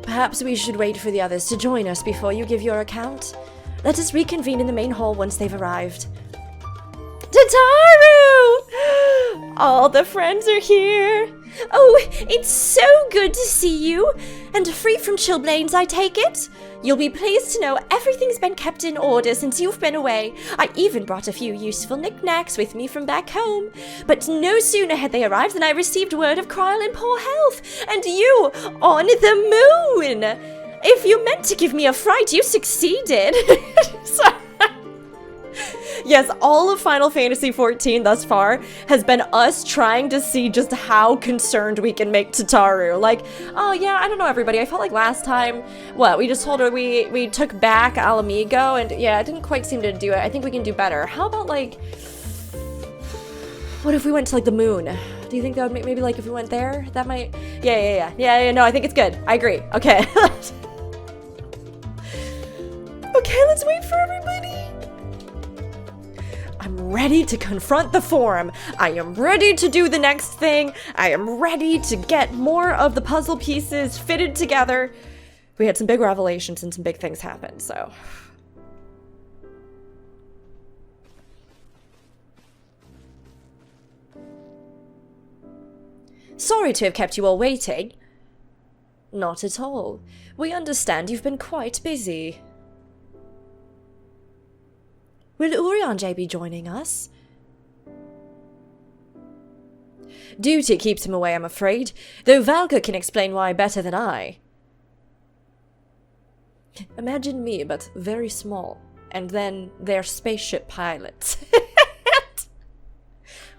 perhaps we should wait for the others to join us before you give your account. Let us reconvene in the main hall once they've arrived. Tataru! All the friends are here. Oh, it's so good to see you. And free from chilblains, I take it? You'll be pleased to know everything's been kept in order since you've been away. I even brought a few useful knickknacks with me from back home. But no sooner had they arrived than I received word of Kyle in poor health, and you on the moon. If you meant to give me a fright, you succeeded. Yes, all of Final Fantasy XIV thus far has been us trying to see just how concerned we can make Tataru. Like, oh yeah, I don't know everybody, I felt like last time, we just told her we took back Ala Mhigo, and yeah, it didn't quite seem to do it. I think we can do better. How about like, what if we went to like the moon? Do you think that would make, maybe like if we went there, that might, yeah, no, I think it's good. I agree. Okay. Okay, let's wait for everybody. I'm ready to confront the Forum. I am ready to do the next thing. I am ready to get more of the puzzle pieces fitted together. We had some big revelations and some big things happen, so... Sorry to have kept you all waiting. Not at all. We understand you've been quite busy. Will Urianger be joining us? Duty keeps him away, I'm afraid, though Valka can explain why better than I. Imagine me, but very small, and then their spaceship pilots.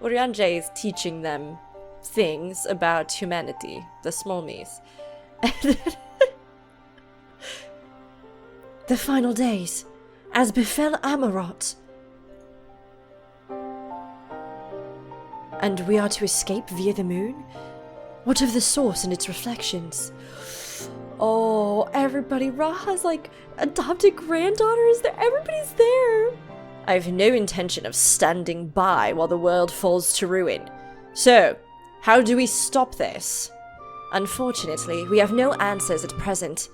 Urianger is teaching them things about humanity, the small me's. The final days, as befell Amarot. And we are to escape via the moon? What of the source and its reflections? Oh, everybody. Raha's like adopted granddaughters. Everybody's there. I have no intention of standing by while the world falls to ruin. So, how do we stop this? Unfortunately, we have no answers at present.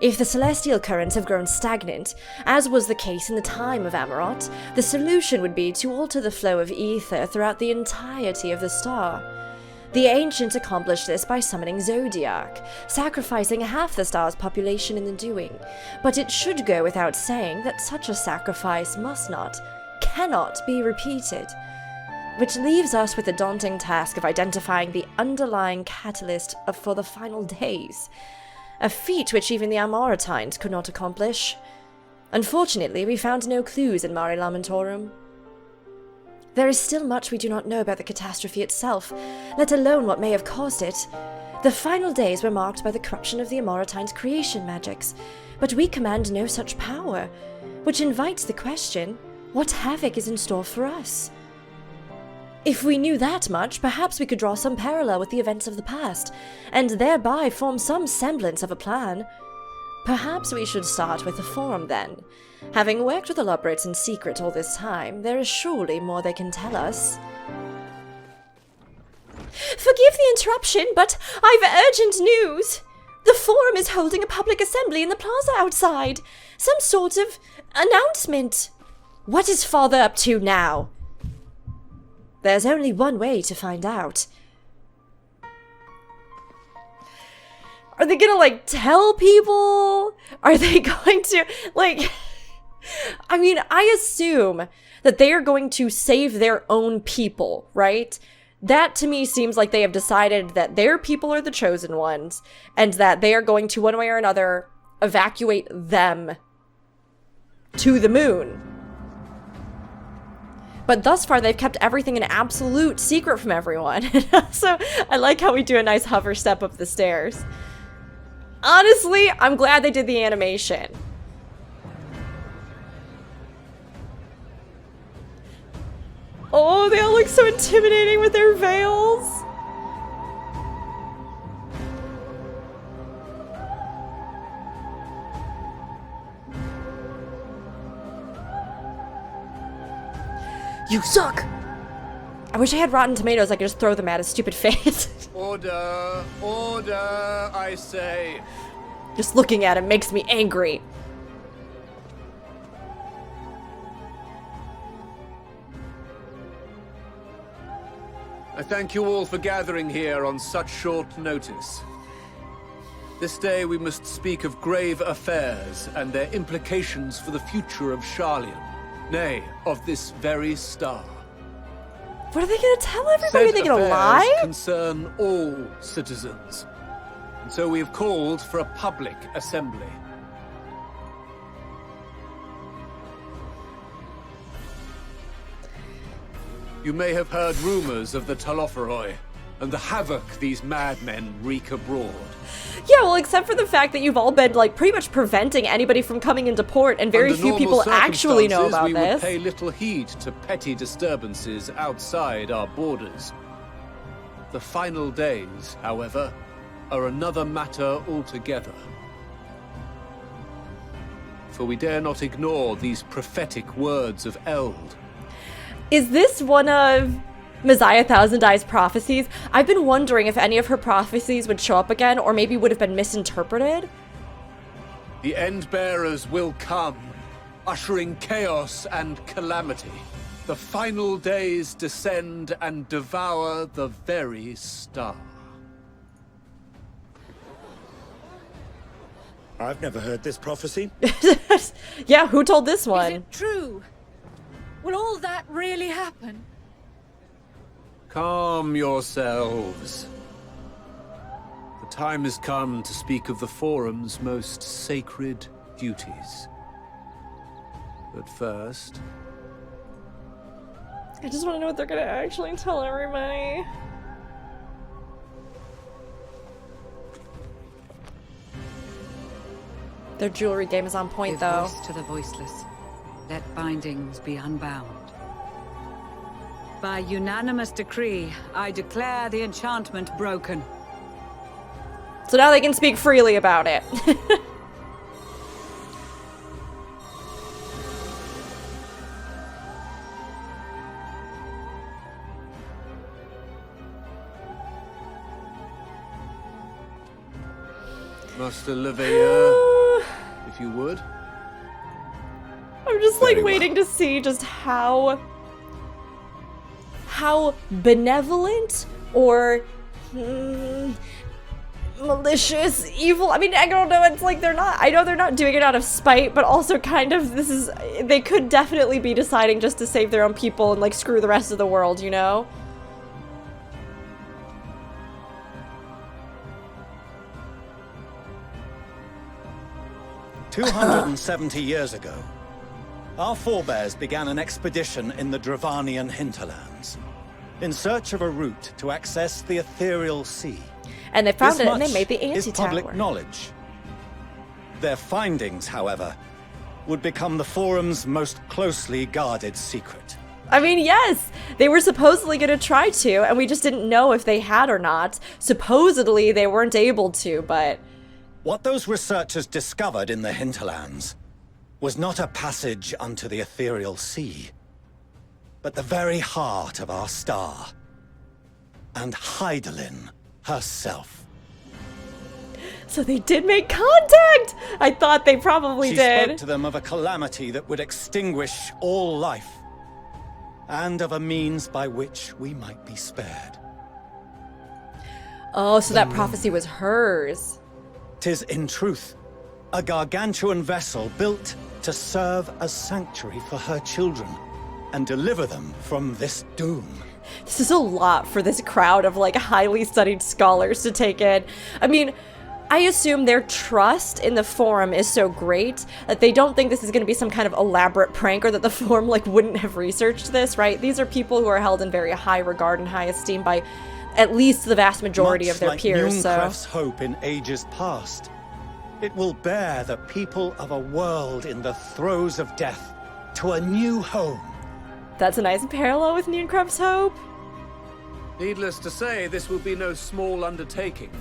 If the celestial currents have grown stagnant, as was the case in the time of Amarot, the solution would be to alter the flow of ether throughout the entirety of the star. The ancients accomplished this by summoning Zodiac, sacrificing half the star's population in the doing, but it should go without saying that such a sacrifice must not, cannot be repeated. Which leaves us with the daunting task of identifying the underlying catalyst for the final days. A feat which even the Amarotines could not accomplish. Unfortunately, we found no clues in Mare Lamentorum. There is still much we do not know about the catastrophe itself, let alone what may have caused it. The final days were marked by the corruption of the Amarotines' creation magics, but we command no such power, which invites the question, what havoc is in store for us? If we knew that much, perhaps we could draw some parallel with the events of the past, and thereby form some semblance of a plan. Perhaps we should start with the Forum then. Having worked with the Lubrits in secret all this time, there is surely more they can tell us. Forgive the interruption, but I've urgent news! The Forum is holding a public assembly in the plaza outside. Some sort of announcement. What is Father up to now? There's only one way to find out. Are they gonna, like, tell people? Are they going to, like... I mean, I assume that they are going to save their own people, right? That, to me, seems like they have decided that their people are the chosen ones, and that they are going to, one way or another, evacuate them to the moon. But thus far, they've kept everything an absolute secret from everyone. So I like how we do a nice hover step up the stairs. Honestly, I'm glad they did the animation. Oh, they all look so intimidating with their veils. You suck! I wish I had Rotten Tomatoes I could just throw them at his stupid face. Order! Order, I say! Just looking at him makes me angry. I thank you all for gathering here on such short notice. This day we must speak of grave affairs and their implications for the future of Sharlayan. Nay, of this very star. What are they gonna tell everybody? Are they gonna lie? Concern all citizens. And so we have called for a public assembly. You may have heard rumors of the Talophoroi and the havoc these madmen wreak abroad. Yeah, well, except for the fact that you've all been, like, pretty much preventing anybody from coming into port, and very few people actually know about this. We would pay little heed to petty disturbances outside our borders. The final days, however, are another matter altogether. For we dare not ignore these prophetic words of Eld. Is this one of Messiah Thousand Eyes' prophecies? I've been wondering if any of her prophecies would show up again, or maybe would have been misinterpreted. The Endbearers will come, ushering chaos and calamity. The final days descend and devour the very star. I've never heard this prophecy. Yeah, who told this one? Is it true? Will all that really happen? Calm yourselves. The time has come to speak of the Forum's most sacred duties. But first... I just want to know what they're gonna actually tell everybody. Their jewelry game is on point, Give though. voice to the voiceless. Let bindings be unbound. By unanimous decree, I declare the enchantment broken. So now they can speak freely about it. Master LVL, if you would. I'm just like Very waiting to see just how benevolent or malicious, evil. I mean, I don't know. It's like I know they're not doing it out of spite, but also kind of they could definitely be deciding just to save their own people and like screw the rest of the world, you know? 270 years ago, our forebears began an expedition in the Dravanian hinterlands, in search of a route to access the ethereal sea. And they found This it and they much made the is anti-tower. public knowledge. Their findings, however, would become the Forum's most closely guarded secret. I mean, yes, they were supposedly going to try to, and we just didn't know if they had or not. Supposedly, they weren't able to, but... What those researchers discovered in the hinterlands was not a passage unto the ethereal sea, but the very heart of our star, and Hydaelyn herself. So they did make contact! I thought they probably She did. spoke to them of a calamity that would extinguish all life, and of a means by which we might be spared. Oh, so that prophecy was hers. 'Tis in truth a gargantuan vessel built to serve as sanctuary for her children and deliver them from this doom. This is a lot for this crowd of like highly studied scholars to take in. I mean, I assume their trust in the Forum is so great that they don't think this is going to be some kind of elaborate prank, or that the Forum like wouldn't have researched this, right? These are people who are held in very high regard and high esteem by at least the vast majority Much of their like peers, so... Nunkref's hope in ages past, it will bear the people of a world in the throes of death to a new home. That's a nice parallel with Nunkref's hope. Needless to say, this will be no small undertaking.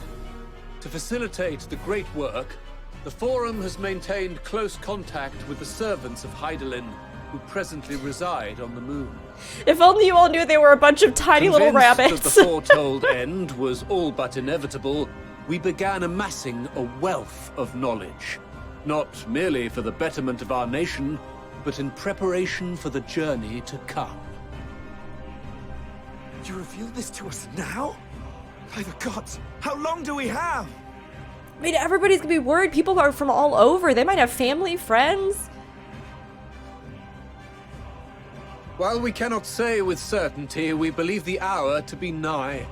To facilitate the great work, the Forum has maintained close contact with the servants of Hydaelyn, who presently reside on the moon. If only you all knew they were a bunch of tiny little Convinced rabbits. that the foretold end was all but inevitable, we began amassing a wealth of knowledge, not merely for the betterment of our nation, but in preparation for the journey to come. You reveal this to us now? By the gods, how long do we have? I mean, everybody's gonna be worried. People are from all over. They might have family, friends. While we cannot say with certainty, we believe the hour to be nigh.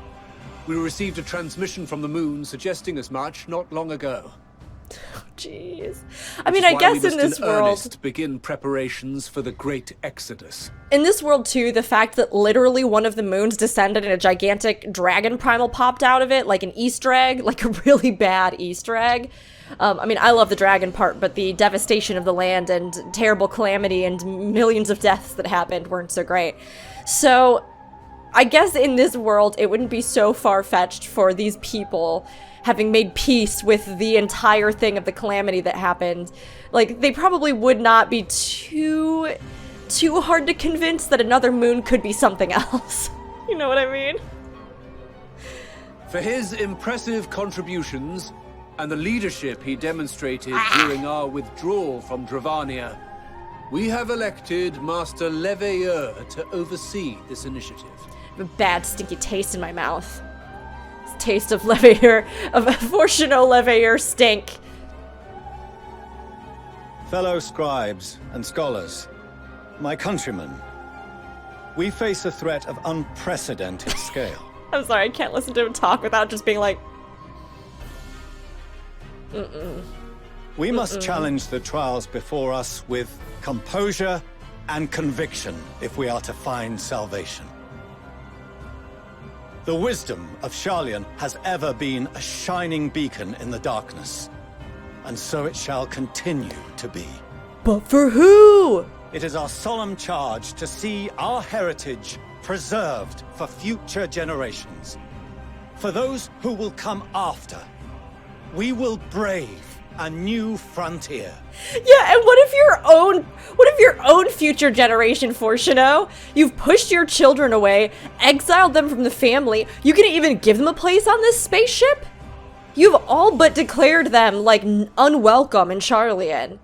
We received a transmission from the moon suggesting as much not long ago. Jeez. I mean, I guess in this world... begin preparations for the great exodus. In this world, too, the fact that literally one of the moons descended and a gigantic dragon primal popped out of it, like an Easter egg, like a really bad Easter egg. I mean, I love the dragon part, but the devastation of the land and terrible calamity and millions of deaths that happened weren't so great. So, I guess in this world, it wouldn't be so far-fetched for these people, having made peace with the entire thing of the calamity that happened, like, they probably would not be too too hard to convince that another moon could be something else. You know what I mean? For his impressive contributions and the leadership he demonstrated during our withdrawal from Dravania, we have elected Master LVL to oversee this initiative. I have a bad, stinky taste in my mouth. It's taste of LVL, of Fortuno LVL stink. Fellow scribes and scholars, my countrymen, we face a threat of unprecedented scale. I'm sorry, I can't listen to him talk without just being like... We must challenge the trials before us with composure and conviction if we are to find salvation. The wisdom of Sharlayan has ever been a shining beacon in the darkness, and so it shall continue to be. But for who? It is our solemn charge to see our heritage preserved for future generations. For those who will come after, we will brave a new frontier. Yeah, and what if your own future generation, Fortuno? You've pushed your children away, exiled them from the family. You can even give them a place on this spaceship? You've all but declared them, like, unwelcome in Sharlayan.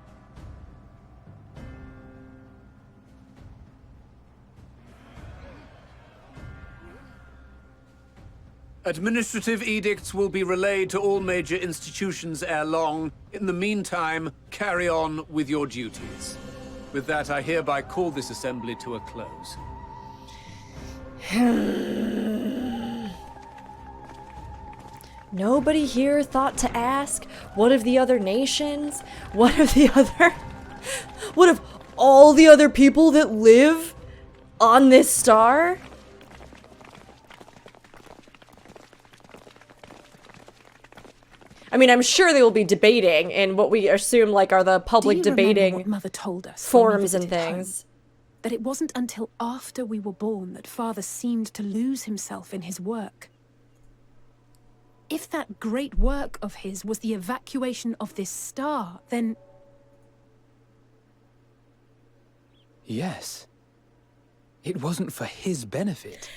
Administrative edicts will be relayed to all major institutions ere long. In the meantime, carry on with your duties. With that, I hereby call this assembly to a close. Nobody here thought to ask, what of the other nations? What of all the other people that live on this star? I mean, I'm sure they will be debating in what we assume like are the public debating what Mother told us forums and things. Home? That it wasn't until after we were born that Father seemed to lose himself in his work. If that great work of his was the evacuation of this star, then... Yes. It wasn't for his benefit.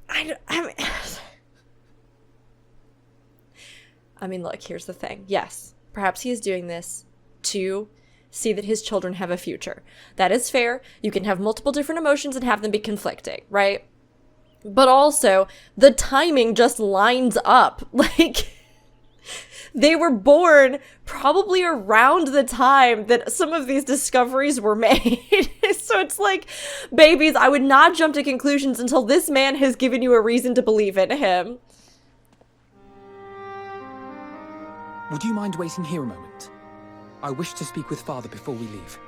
I mean, look, here's the thing. Yes, perhaps he is doing this to see that his children have a future. That is fair. You can have multiple different emotions and have them be conflicting, right? But also, the timing just lines up. Like, they were born probably around the time that some of these discoveries were made. So it's like, babies, I would not jump to conclusions until this man has given you a reason to believe in him. Would you mind waiting here a moment? I wish to speak with Father before we leave.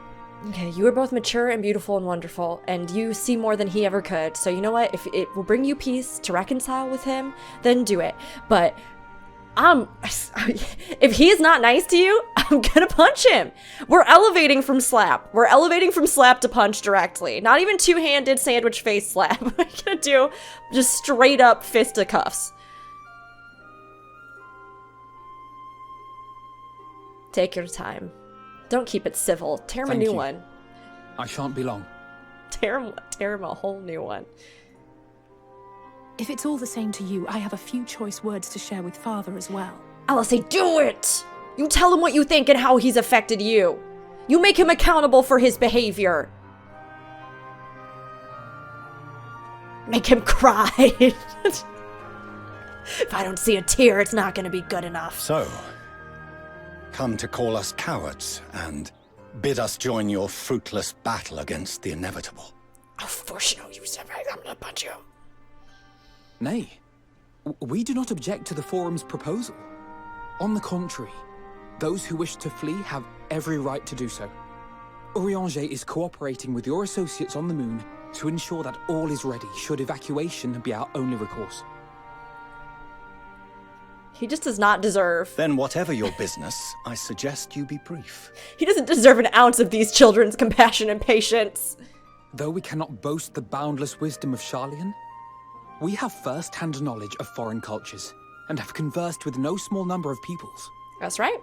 Okay, you are both mature and beautiful and wonderful, and you see more than he ever could. So you know what? If it will bring you peace to reconcile with him, then do it. But if he is not nice to you, I'm gonna punch him. We're elevating from slap. We're elevating from slap to punch directly. Not even two-handed sandwich face slap. We're gonna do just straight up fisticuffs. Take your time. Don't keep it civil. Tear him a new one. I shan't be long. Tear him a whole new one. If it's all the same to you, I have a few choice words to share with Father as well. I'll say, do it! You tell him what you think and how he's affected you. You make him accountable for his behavior. Make him cry. If I don't see a tear, it's not gonna be good enough. So, come to call us cowards and bid us join your fruitless battle against the inevitable. Oh, Fortuno, you said right, I'm gonna punch you. Nay, we do not object to the Forum's proposal. On the contrary, those who wish to flee have every right to do so. Urianger is cooperating with your associates on the moon to ensure that all is ready should evacuation be our only recourse. He just does not deserve... Then whatever your business, I suggest you be brief. He doesn't deserve an ounce of these children's compassion and patience. Though we cannot boast the boundless wisdom of Sharlayan, we have first-hand knowledge of foreign cultures and have conversed with no small number of peoples. That's right.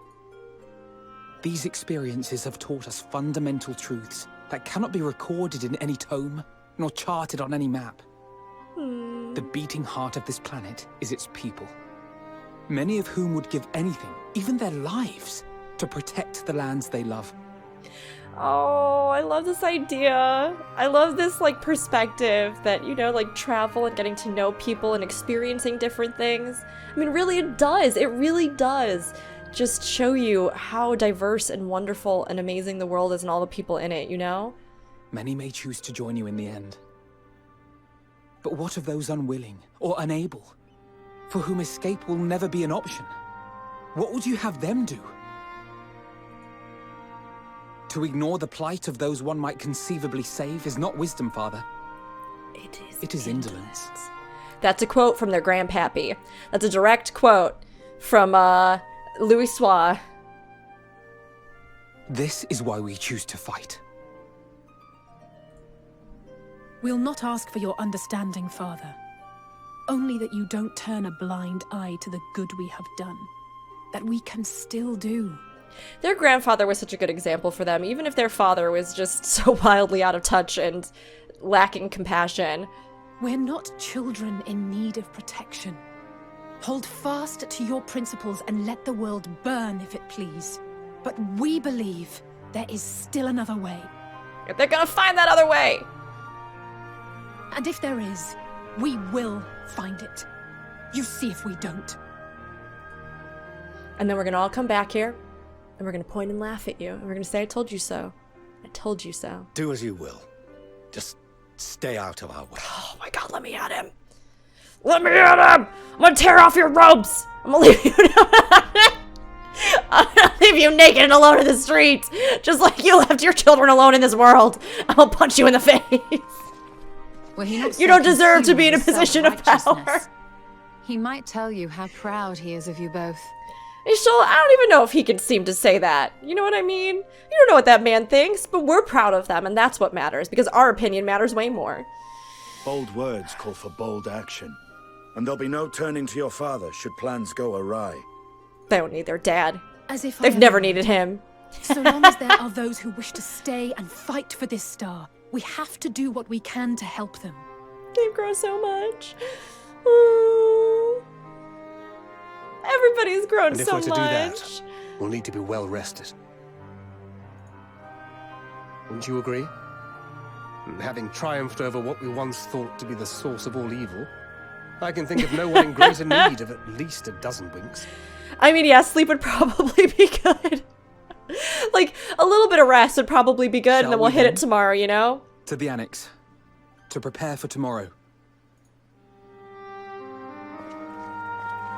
These experiences have taught us fundamental truths that cannot be recorded in any tome, nor charted on any map. The beating heart of this planet is its people, many of whom would give anything, even their lives, to protect the lands they love. Oh, I love this idea. I love this, like, perspective that, you know, like, travel and getting to know people and experiencing different things. I mean, really, it does. It really does just show you how diverse and wonderful and amazing the world is and all the people in it, you know? Many may choose to join you in the end. But what of those unwilling or unable, for whom escape will never be an option? What would you have them do? To ignore the plight of those one might conceivably save is not wisdom, Father. It is indolence. That's a quote from their grandpappy. That's a direct quote from Louis Soir. This is why we choose to fight. We'll not ask for your understanding, Father. Only that you don't turn a blind eye to the good we have done. That we can still do. Their grandfather was such a good example for them, even if their father was just so wildly out of touch and lacking compassion. We're not children in need of protection. Hold fast to your principles and let the world burn if it please. But we believe there is still another way. They're gonna find that other way! And if there is, we will find it. You see if we don't. And then we're gonna all come back here, and we're gonna point and laugh at you, and we're gonna say, I told you so. I told you so. Do as you will. Just stay out of our way. Oh my god, let me at him! Let me at him! I'm gonna tear off your robes! I'm gonna leave you I'm gonna leave you naked and alone in the streets! Just like you left your children alone in this world! I'll punch you in the face! Were he not You don't deserve to be in a position of power! He might tell you how proud he is of you both. I don't even know if he can seem to say that. You know what I mean? You don't know what that man thinks, but we're proud of them, and that's what matters, because our opinion matters way more. Bold words call for bold action. And there'll be no turning to your father should plans go awry. They don't need their dad. As if They've never needed him. So long as there are those who wish to stay and fight for this star, we have to do what we can to help them. They've grown so much. Ooh. Everybody's grown And if so we're to much. do that, we'll need to be well rested. Wouldn't you agree? And having triumphed over what we once thought to be the source of all evil, I can think of no one in greater need of at least a dozen winks. I mean, yeah, sleep would probably be good. Like, a little bit of rest would probably be good, and then we'll hit it tomorrow, you know? To the annex. To prepare for tomorrow.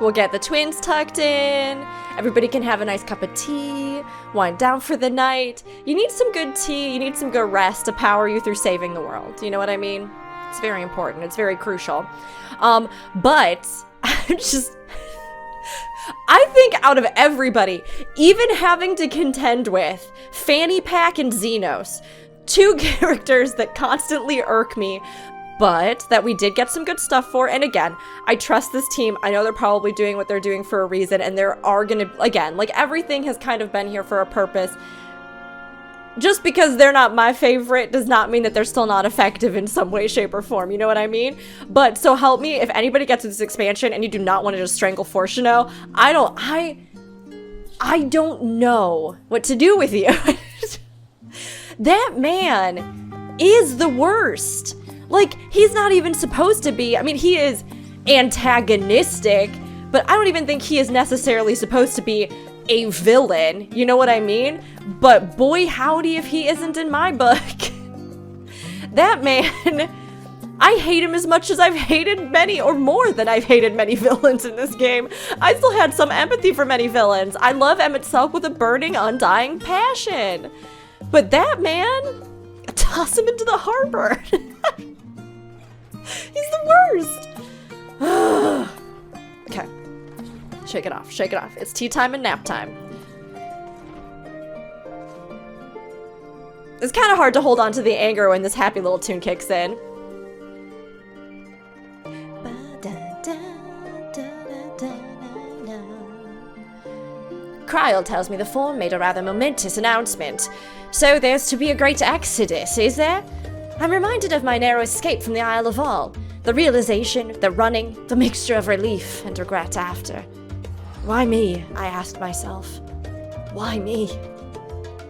We'll get the twins tucked in. Everybody can have a nice cup of tea, wind down for the night. You need some good tea, you need some good rest to power you through saving the world. You know what I mean? It's very important. It's very crucial. But I think out of everybody, even having to contend with Fanny Pack and Xenos, two characters that constantly irk me, but that we did get some good stuff for. And again, I trust this team. I know they're probably doing what they're doing for a reason, and there are gonna, again, like, everything has kind of been here for a purpose. Just because they're not my favorite does not mean that they're still not effective in some way, shape, or form. You know what I mean? But so help me, if anybody gets this expansion and you do not want to just strangle Fortuno, I don't know what to do with you. That man is the worst. Like, he's not even supposed to be. I mean, he is antagonistic, but I don't even think he is necessarily supposed to be a villain. You know what I mean? But boy, howdy if he isn't in my book. That man, I hate him as much as I've hated many, or more than I've hated many villains in this game. I still had some empathy for many villains. I love Emmett Selk with a burning, undying passion. But that man, toss him into the harbor. He's the worst. Okay. Shake it off. Shake it off. It's tea time and nap time. It's kind of hard to hold on to the anger when this happy little tune kicks in. Kryl tells me the Forum made a rather momentous announcement. So there's to be a great exodus, is there? I'm reminded of my narrow escape from the Isle of All. The realization, the running, the mixture of relief and regret after. Why me? I asked myself. Why me?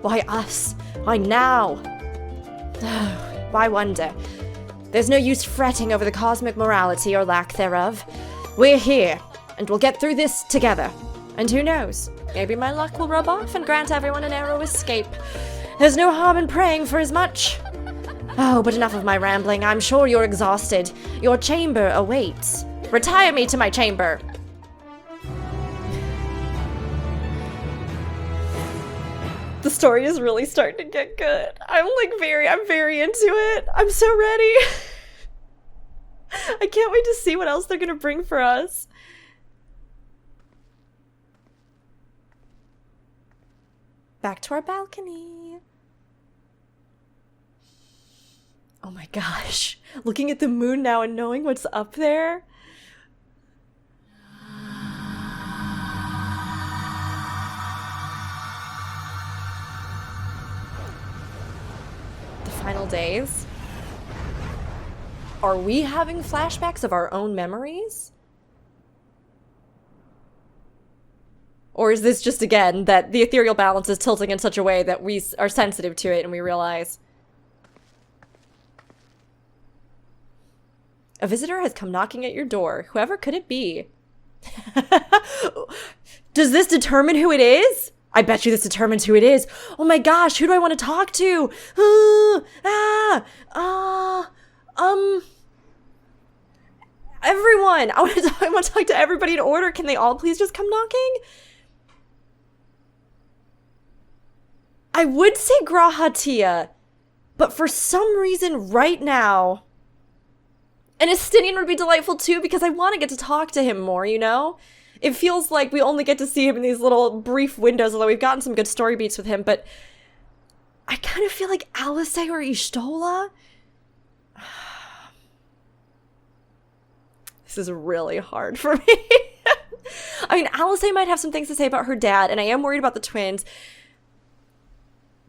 Why us? Why now? Why wonder? There's no use fretting over the cosmic morality or lack thereof. We're here, and we'll get through this together. And who knows? Maybe my luck will rub off and grant everyone a narrow escape. There's no harm in praying for as much. Oh, but enough of my rambling. I'm sure you're exhausted. Your chamber awaits. Retire me to my chamber. The story is really starting to get good. I'm very into it. I'm so ready. I can't wait to see what else they're gonna bring for us. Back to our balcony. Oh my gosh. Looking at the moon now and knowing what's up there. The final days. Are we having flashbacks of our own memories? Or is this just, again, that the ethereal balance is tilting in such a way that we are sensitive to it and we realize... A visitor has come knocking at your door. Whoever could it be? Does this determine who it is? I bet you this determines who it is. Oh my gosh, who do I want to talk to? Everyone. I want to talk to everybody in order. Can they all please just come knocking? I would say Grahatia, but for some reason right now, and Estinian would be delightful too because I want to get to talk to him more, you know? It feels like we only get to see him in these little brief windows, although we've gotten some good story beats with him, but I kind of feel like Alice or Y'shtola. This is really hard for me. I mean, Alice might have some things to say about her dad, and I am worried about the twins,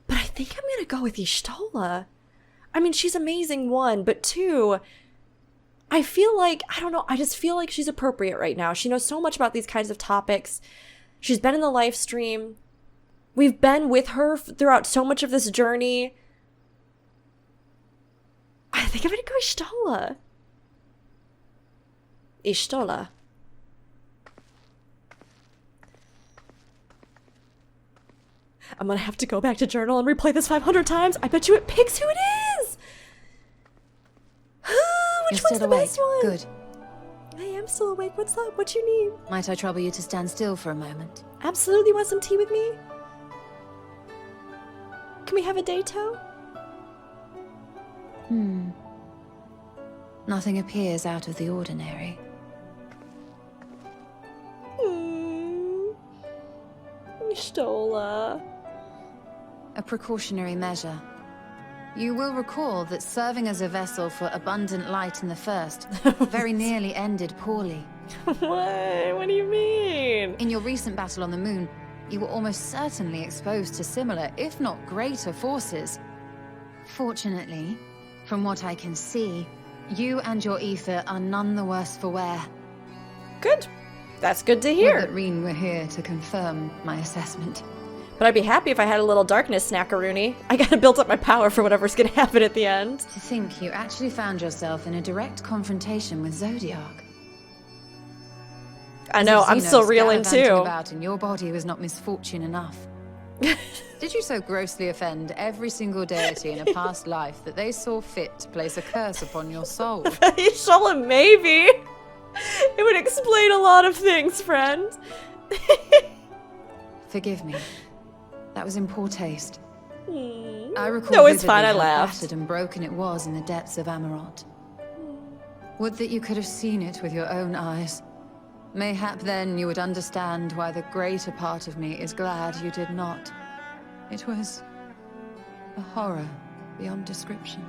but I think I'm gonna go with Y'shtola. I mean, she's amazing, one, but two, I feel like, I don't know, I just feel like she's appropriate right now. She knows so much about these kinds of topics. She's been in the live stream. We've been with her throughout so much of this journey. I think I'm gonna go Y'shtola. Y'shtola. I'm gonna have to go back to journal and replay this 500 times. I bet you it picks who it is! Which one's the best one? Good. I am still awake. What's up? What you need? Might I trouble you to stand still for a moment? Absolutely. Want some tea with me? Can we have a dato? Nothing appears out of the ordinary. Y'shtola. A precautionary measure. You will recall that serving as a vessel for abundant light in the First very nearly ended poorly. What do you mean? In your recent battle on the moon, you were almost certainly exposed to similar, if not greater, forces. Fortunately, from what I can see, you and your ether are none the worse for wear. Good. That's good to hear. Not that Reen were here to confirm my assessment. But I'd be happy if I had a little darkness snackaroony. I gotta build up my power for whatever's gonna happen at the end. To think you actually found yourself in a direct confrontation with Zodiac. I know, I'm still reeling too. About in your body was not misfortune enough. Did you so grossly offend every single deity in a past life that they saw fit to place a curse upon your soul? Y'shtola, maybe. It would explain a lot of things, friend. Forgive me. That was in poor taste. I recall no, it's fine, I how laughed. battered and broken it was in the depths of Amarot. Would that you could have seen it with your own eyes. Mayhap then you would understand why the greater part of me is glad you did not. It was a horror beyond description.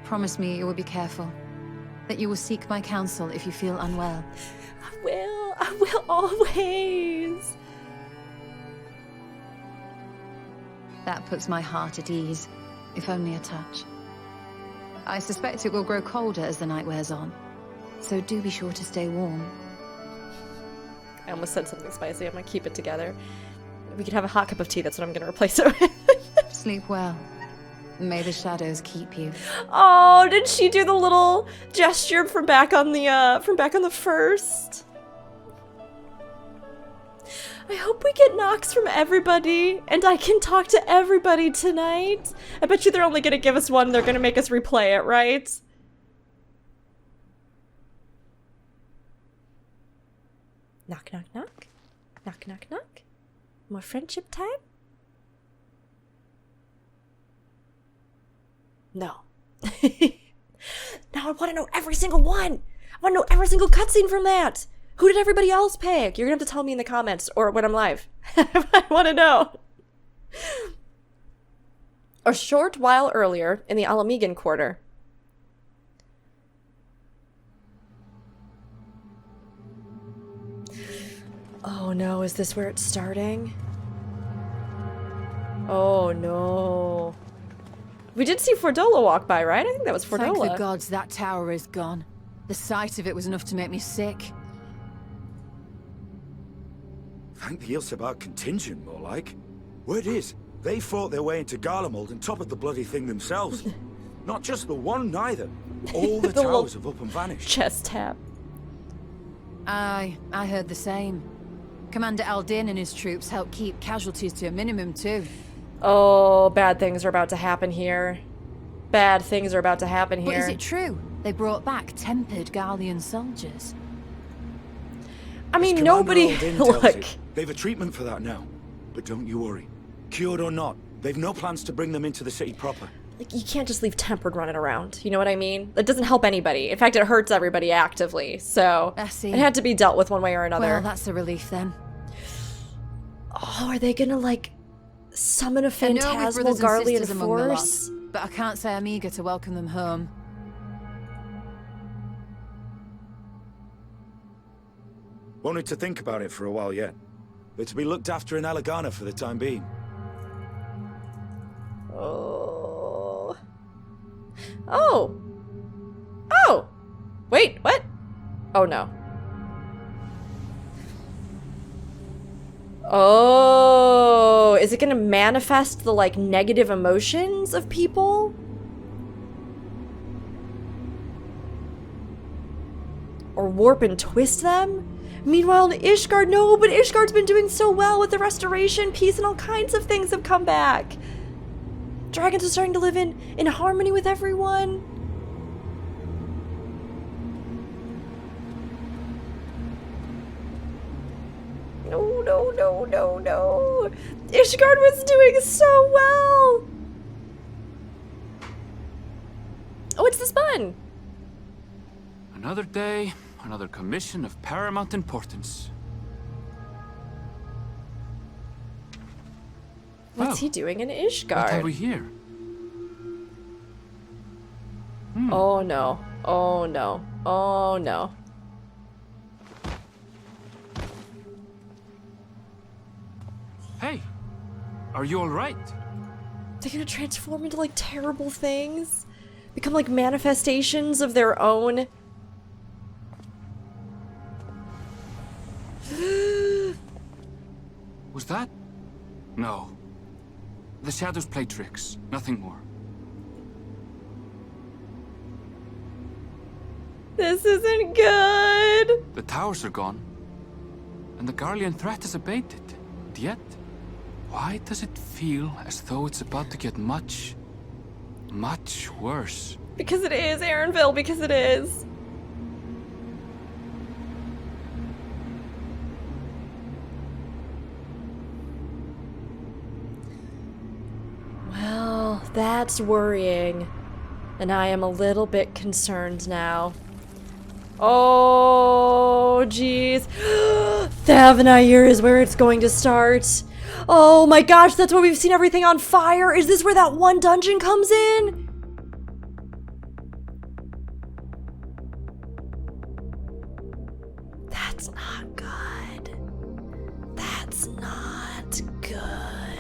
Promise me you will be careful. That you will seek my counsel if you feel unwell. I will always. That puts my heart at ease, if only a touch. I suspect it will grow colder as the night wears on, so do be sure to stay warm. I almost said something spicy. I'm gonna keep it together. We could have a hot cup of tea. That's what I'm gonna replace it with. Sleep well. May the shadows keep you. Oh, did she do the little gesture from back on the first? I hope we get knocks from everybody, and I can talk to everybody tonight. I bet you they're only gonna give us one. They're gonna make us replay it, right? Knock, knock, knock. Knock, knock, knock. More friendship time? No. Now I want to know every single one. I want to know every single cutscene from that. Who did everybody else pick? You're gonna have to tell me in the comments or when I'm live. I want to know. A short while earlier in the Ala Mhigo quarter. Oh no, is this where it's starting? Oh no. We did see Fordola walk by, right? I think that was Fordola. Thank the gods that tower is gone. The sight of it was enough to make me sick. Thank the Ilsebar contingent, more like. Word is, they fought their way into Garlemald and toppled the bloody thing themselves. Not just the one, neither. All the towers have up and vanished. Chest tap. Aye, I heard the same. Commander Aldin and his troops helped keep casualties to a minimum, too. Oh, bad things are about to happen here. Bad things are about to happen here. But is it true? They brought back tempered Garlean soldiers. I mean, nobody... Look. They've a treatment for that now. But don't you worry. Cured or not, they've no plans to bring them into the city proper. Like, you can't just leave tempered running around. You know what I mean? That doesn't help anybody. In fact, it hurts everybody actively. So, I see. It had to be dealt with one way or another. Well, that's a relief then. Oh, are they gonna, like, summon a phantasmal Garlean force? But I can't say I'm eager to welcome them home. Wanted to think about it for a while yet. They're to be looked after in Alagana for the time being. Oh. Oh. Oh. Wait, what? Oh, no. Oh, is it gonna manifest the, like, negative emotions of people? Or warp and twist them? Meanwhile, in Ishgard, no, but Ishgard's been doing so well with the restoration, peace, and all kinds of things have come back. Dragons are starting to live in harmony with everyone. No, no, no, no, no. Ishgard was doing so well. Oh, it's this bun. Another day, another commission of paramount importance. What's he doing in Ishgard? What have we here? Oh no. Oh no. Oh no. Hey, are you all right? They're gonna transform into like terrible things? Become like manifestations of their own? Was that? No. The shadows play tricks, nothing more. This isn't good. The towers are gone, and the Garlean threat has abated. And yet, why does it feel as though it's about to get much, much worse? Because it is, Aaronville, because it is. Well, that's worrying. And I am a little bit concerned now. Oh, jeez. Thavanayr is where it's going to start. Oh my gosh, that's where we've seen everything on fire. Is this where that one dungeon comes in? That's not good. That's not good.